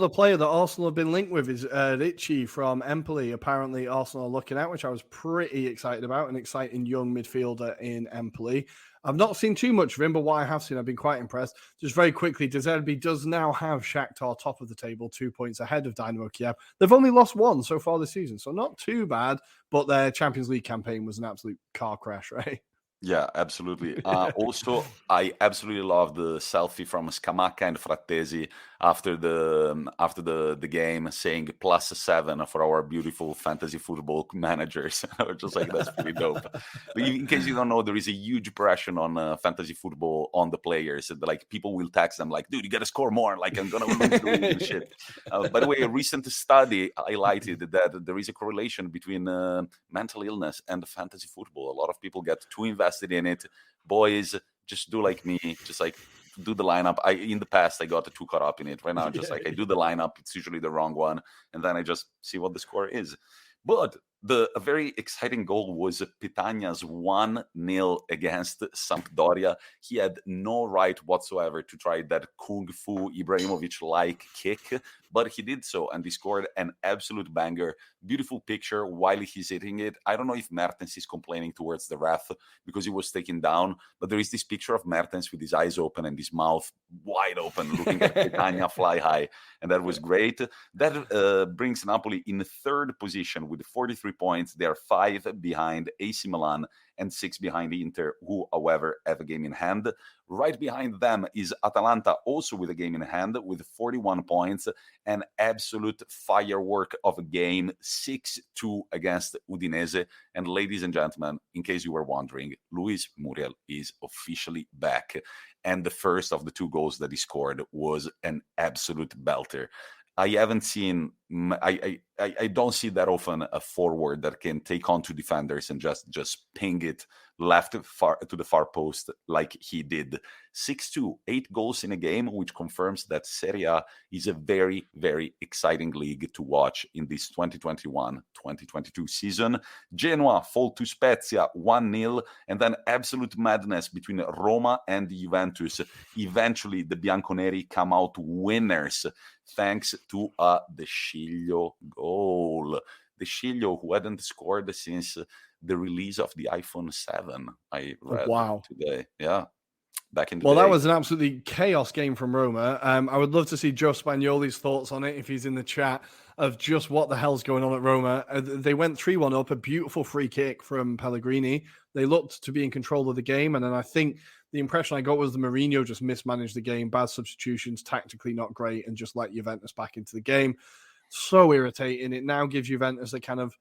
player that Arsenal have been linked with is Ricci from Empoli. Apparently, Arsenal are looking at, which I was pretty excited about, an exciting young midfielder in Empoli. I've not seen too much of him, but what I have seen, I've been quite impressed. Just very quickly, De Zerbi does now have Shakhtar top of the table, 2 points ahead of Dynamo Kiev. They've only lost 1 so far this season, so not too bad, but their Champions League campaign was an absolute car crash, right? Yeah, absolutely. Also, I absolutely love the selfie from Scamacca and Frattesi after the game, saying +7 for our beautiful fantasy football managers. I was just like, that's pretty dope. But in case you don't know, there is a huge pressure on fantasy football on the players. Like, people will text them like, dude, you got to score more. Like, I'm gonna lose the league and shit. By the way, a recent study highlighted that there is a correlation between mental illness and fantasy football. A lot of people get too invested in it. Boys, just do like me, just like do the lineup. In the past I got too caught up in it. Right now, just like I do the lineup, it's usually the wrong one, and then I just see what the score is. But a very exciting goal was Petagna's 1-0 against Sampdoria. He had no right whatsoever to try that Kung Fu Ibrahimovic-like kick, but he did so, and he scored an absolute banger. Beautiful picture while he's hitting it. I don't know if Mertens is complaining towards the ref because he was taken down, but there is this picture of Mertens with his eyes open and his mouth wide open, looking at Petagna fly high, and that was great. That brings Napoli in 3rd position with 43 points. They are 5 behind AC Milan and 6 behind Inter, who, however, have a game in hand. Right behind them is Atalanta, also with a game in hand, with 41 points. An absolute firework of a game, 6-2 against Udinese. And ladies and gentlemen, in case you were wondering, Luis Muriel is officially back. And the first of the 2 goals that he scored was an absolute belter. I haven't seen. I don't see that often a forward that can take on two defenders and just ping it left to the far post like he did. 6-2, 8 goals in a game, which confirms that Serie A is a very, very exciting league to watch in this 2021-2022 season. Genoa fall to Spezia 1-0, and then absolute madness between Roma and Juventus. Eventually, the Bianconeri come out winners thanks to a De Sciglio goal. De Sciglio, who hadn't scored since the release of the iPhone 7, I read today. Yeah, back in the day. That was an absolutely chaos game from Roma. I would love to see Joe Spagnoli's thoughts on it if he's in the chat of just what the hell's going on at Roma. They went 3-1 up, a beautiful free kick from Pellegrini. They looked to be in control of the game, and then I think the impression I got was the Mourinho just mismanaged the game, bad substitutions, tactically not great, and just let Juventus back into the game. So irritating. It now gives Juventus a kind of,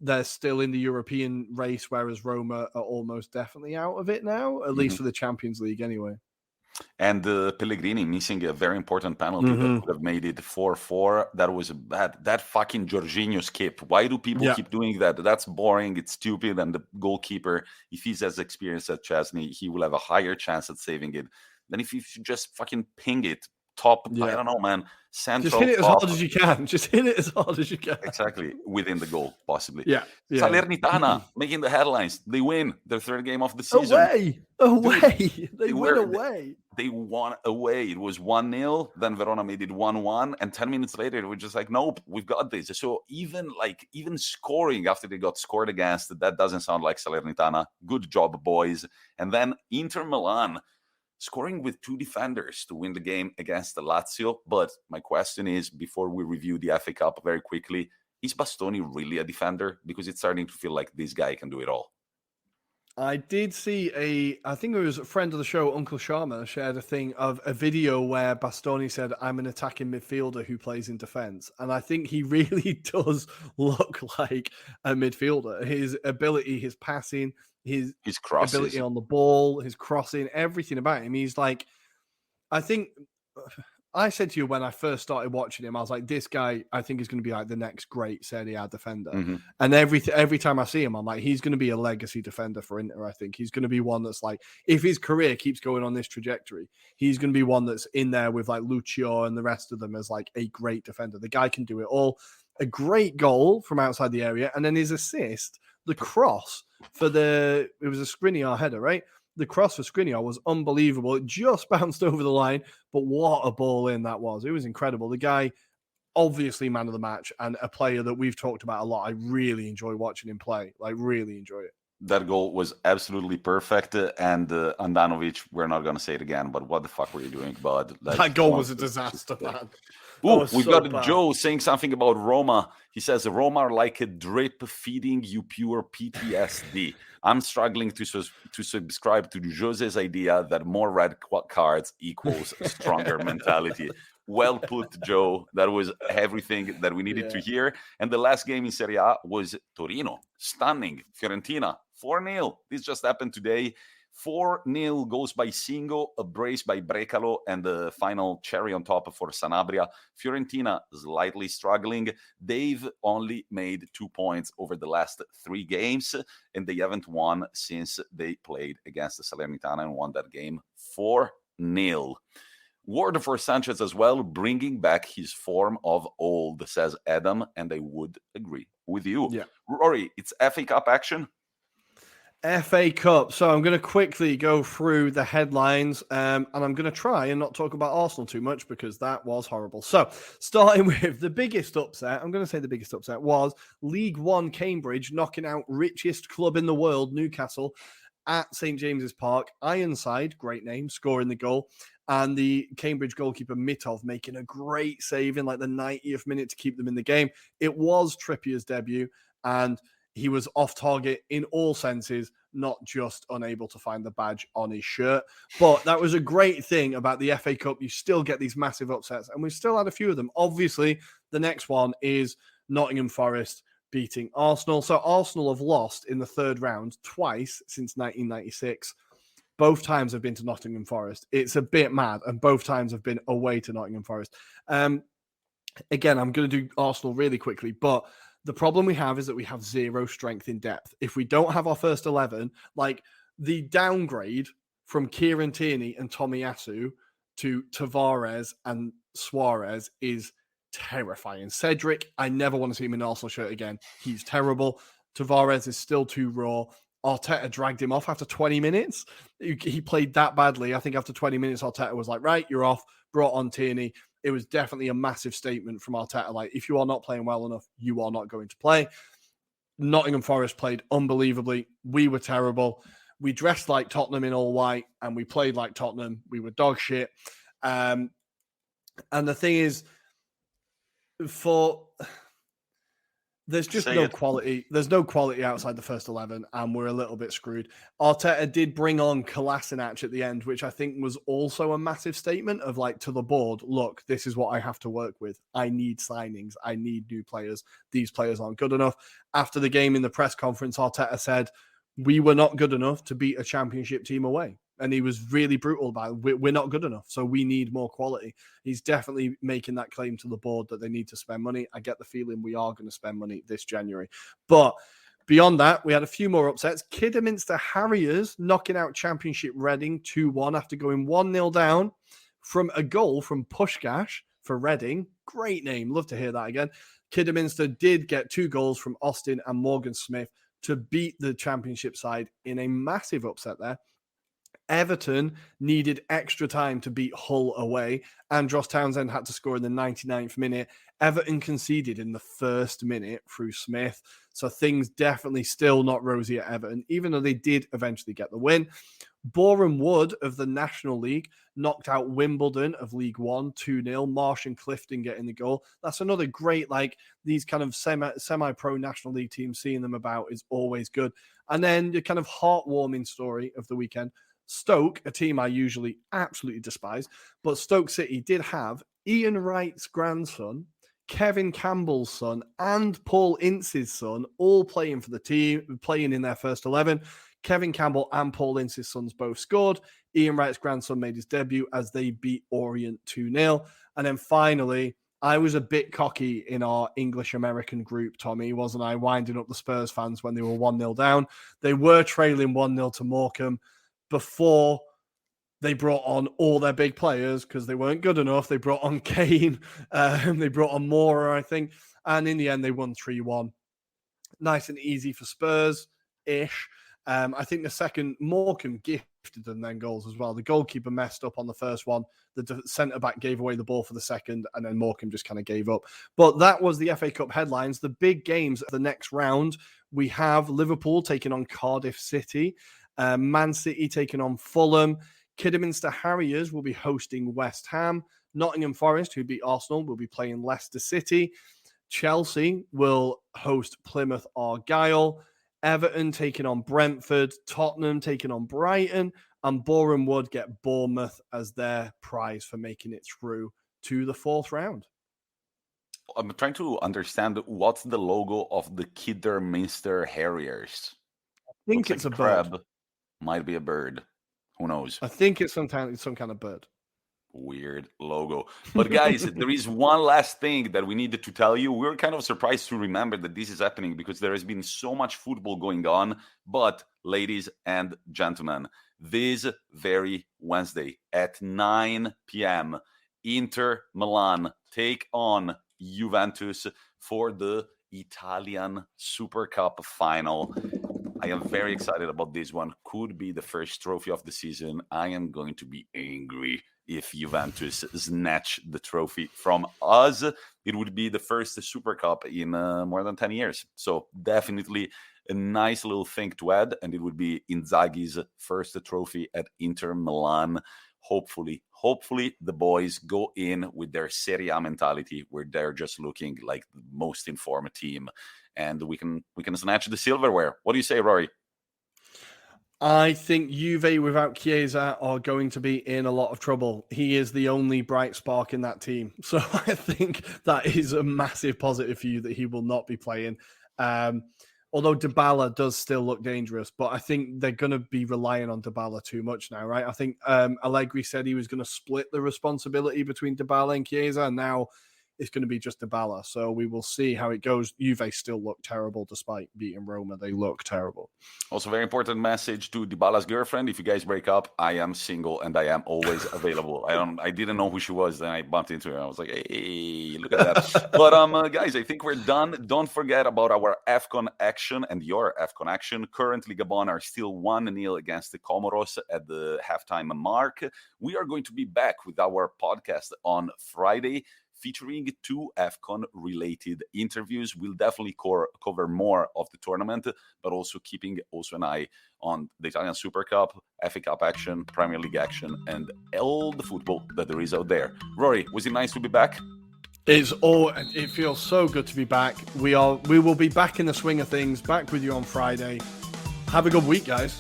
they're still in the European race, whereas Roma are almost definitely out of it now, at least for the Champions League anyway. And Pellegrini missing a very important penalty that would have made it 4-4. That was bad. That fucking Jorginho skip. Why do people keep doing that? That's boring. It's stupid. And the goalkeeper, if he's as experienced as Chesney, he will have a higher chance at saving it than if you just fucking ping it top. I don't know, man. Central. Just hit it as hard as you can. Just hit it as hard as you can. Exactly. Within the goal, possibly. Yeah. Salernitana making the headlines. They win their third game of the season. Away. They win away. They won away. It was 1-0. Then Verona made it 1-1. And 10 minutes later, it was just like, nope, we've got this. So even scoring after they got scored against, that doesn't sound like Salernitana. Good job, boys. And then Inter Milan scoring with 2 defenders to win the game against the Lazio. But my question is, before we review the FA Cup very quickly, is Bastoni really a defender? Because it's starting to feel like this guy can do it all. I did see I think it was a friend of the show, Uncle Sharma, shared a thing of a video where Bastoni said, I'm an attacking midfielder who plays in defense. And I think he really does look like a midfielder. His ability, his passing, his crosses, ability on the ball, his crossing, everything about him. He's like, I think I said to you when I first started watching him, I was like, this guy, I think is going to be like the next great Serie A defender. And every time I see him, I'm like, he's going to be a legacy defender for Inter. I think he's going to be one that's like, if his career keeps going on this trajectory, he's going to be one that's in there with like Lucio and the rest of them as like a great defender. The guy can do it all. A great goal from outside the area. And then his assist, the cross for it was a Skriniar header, right? The cross for Skriniar was unbelievable. It just bounced over the line, but what a ball in that was. It was incredible. The guy, obviously man of the match and a player that we've talked about a lot. I really enjoy watching him play. Like, really enjoy it. That goal was absolutely perfect. And Andanovic, we're not going to say it again, but what the fuck were you doing, bud? That goal was a disaster, man. Ooh, we've got bad. Joe saying something about Roma. He says, Roma are like a drip feeding you pure PTSD. I'm struggling to subscribe to Jose's idea that more red cards equals stronger mentality. Well put, Joe. That was everything that we needed to hear. And the last game in Serie A was Torino. Stunning. Fiorentina, 4-0. This just happened today. 4-0 goes by Singo, a brace by Brecalo, and the final cherry on top for Sanabria. Fiorentina slightly struggling. They've only made 2 points over the last 3 games, and they haven't won since they played against the Salernitana and won that game 4-0. Word for Sanchez as well, bringing back his form of old, says Adam, and I would agree with you. Yeah. Rory, it's FA Cup action. FA Cup. So I'm going to quickly go through the headlines and I'm going to try and not talk about Arsenal too much because that was horrible. So starting with the biggest upset, I'm going to say the biggest upset was League One Cambridge knocking out richest club in the world, Newcastle, at St. James's Park. Ironside, great name, scoring the goal. And the Cambridge goalkeeper Mitov making a great save in like the 90th minute to keep them in the game. It was Trippier's debut and he was off target in all senses, not just unable to find the badge on his shirt. But that was a great thing about the FA Cup. You still get these massive upsets, and we've still had a few of them. Obviously, the next one is Nottingham Forest beating Arsenal. So Arsenal have lost in the third round twice since 1996. Both times have been to Nottingham Forest. It's a bit mad, and both times have been away to Nottingham Forest. Again, I'm going to do Arsenal really quickly, but the problem we have is that we have zero strength in depth. If we don't have our first 11, like the downgrade from Kieran Tierney and Tomiyasu to Tavares and Suarez is terrifying. Cedric, I never want to see him in an Arsenal shirt again. He's terrible. Tavares is still too raw. Arteta dragged him off after 20 minutes. He played that badly. I think after 20 minutes, Arteta was like, right, you're off, brought on Tierney. It was definitely a massive statement from Arteta. Like, if you are not playing well enough, you are not going to play. Nottingham Forest played unbelievably. We were terrible. We dressed like Tottenham in all white, and we played like Tottenham. We were dog shit. And the thing is, there's just no quality. There's no quality outside the first 11, and we're a little bit screwed. Arteta did bring on Kolasinac at the end, which I think was also a massive statement of like to the board, look, this is what I have to work with. I need signings. I need new players. These players aren't good enough. After the game in the press conference, Arteta said, we were not good enough to beat a championship team away. And he was really brutal about it. We're not good enough, so we need more quality. He's definitely making that claim to the board that they need to spend money. I get the feeling we are going to spend money this January. But beyond that, we had a few more upsets. Kidderminster Harriers knocking out Championship Reading 2-1 after going 1-0 down from a goal from Pushkash for Reading. Great name. Love to hear that again. Kidderminster did get 2 goals from Austin and Morgan Smith to beat the Championship side in a massive upset there. Everton needed extra time to beat Hull away. Andros Townsend had to score in the 99th minute. Everton conceded in the first minute through Smith. So things definitely still not rosy at Everton, even though they did eventually get the win. Boreham Wood of the National League knocked out Wimbledon of League One 2-0. Marsh and Clifton getting the goal. That's another great, like, these kind of semi-pro National League teams, seeing them about is always good. And then the kind of heartwarming story of the weekend, Stoke, a team I usually absolutely despise, but Stoke City did have Ian Wright's grandson, Kevin Campbell's son, and Paul Ince's son all playing for the team, playing in their first 11. Kevin Campbell and Paul Ince's sons both scored. Ian Wright's grandson made his debut as they beat Orient 2-0. And then finally, I was a bit cocky in our English-American group, Tommy, wasn't I? Winding up the Spurs fans when they were 1-0 down. They were trailing 1-0 to Morecambe before they brought on all their big players because they weren't good enough. They brought on Kane. They brought on Mora, I think. And in the end, they won 3-1. Nice and easy for Spurs-ish. I think the second, Morecambe gifted them then goals as well. The goalkeeper messed up on the first one. The centre-back gave away the ball for the second, and then Morecambe just kind of gave up. But that was the FA Cup headlines. The big games of the next round, we have Liverpool taking on Cardiff City. Man City taking on Fulham. Kidderminster Harriers will be hosting West Ham. Nottingham Forest, who beat Arsenal, will be playing Leicester City. Chelsea will host Plymouth Argyle. Everton taking on Brentford. Tottenham taking on Brighton. And Boreham Wood get Bournemouth as their prize for making it through to the 4th round. I'm trying to understand what's the logo of the Kidderminster Harriers. I think it's a crab. bird. Might be a bird. Who knows? I think it's some kind of bird. Weird logo. But guys, there is one last thing that we needed to tell you. We're kind of surprised to remember that this is happening because there has been so much football going on. But ladies and gentlemen, this very Wednesday at 9 p.m., Inter Milan take on Juventus for the Italian Supercoppa final. I am very excited about this one. Could be the first trophy of the season. I am going to be angry if Juventus snatch the trophy from us. It would be the first Super Cup in more than 10 years. So definitely a nice little thing to add. And it would be Inzaghi's first trophy at Inter Milan. Hopefully the boys go in with their Serie A mentality where they're just looking like the most informed team. And we can snatch the silverware. What do you say, Rory? I think Juve without Chiesa are going to be in a lot of trouble. He is the only bright spark in that team. So I think that is a massive positive for you that he will not be playing. Although Dybala does still look dangerous, but I think they're going to be relying on Dybala too much now, right? I think Allegri said he was going to split the responsibility between Dybala and Chiesa, and now it's going to be just Dybala. So we will see how it goes. Juve still look terrible despite beating Roma. They look terrible. Also, very important message to Dybala's girlfriend. If you guys break up, I am single and I am always available. I didn't know who she was. Then I bumped into her. I was like, hey, look at that. But guys, I think we're done. Don't forget about our Afcon action and your Afcon action. Currently, Gabon are still 1-0 against the Comoros at the halftime mark. We are going to be back with our podcast on Friday, featuring 2 Afcon-related interviews. We'll definitely cover more of the tournament, but also keeping also an eye on the Italian Supercup, FA Cup action, Premier League action, and all the football that there is out there. Rory, was it nice to be back? It feels so good to be back. We will be back in the swing of things, back with you on Friday. Have a good week, guys.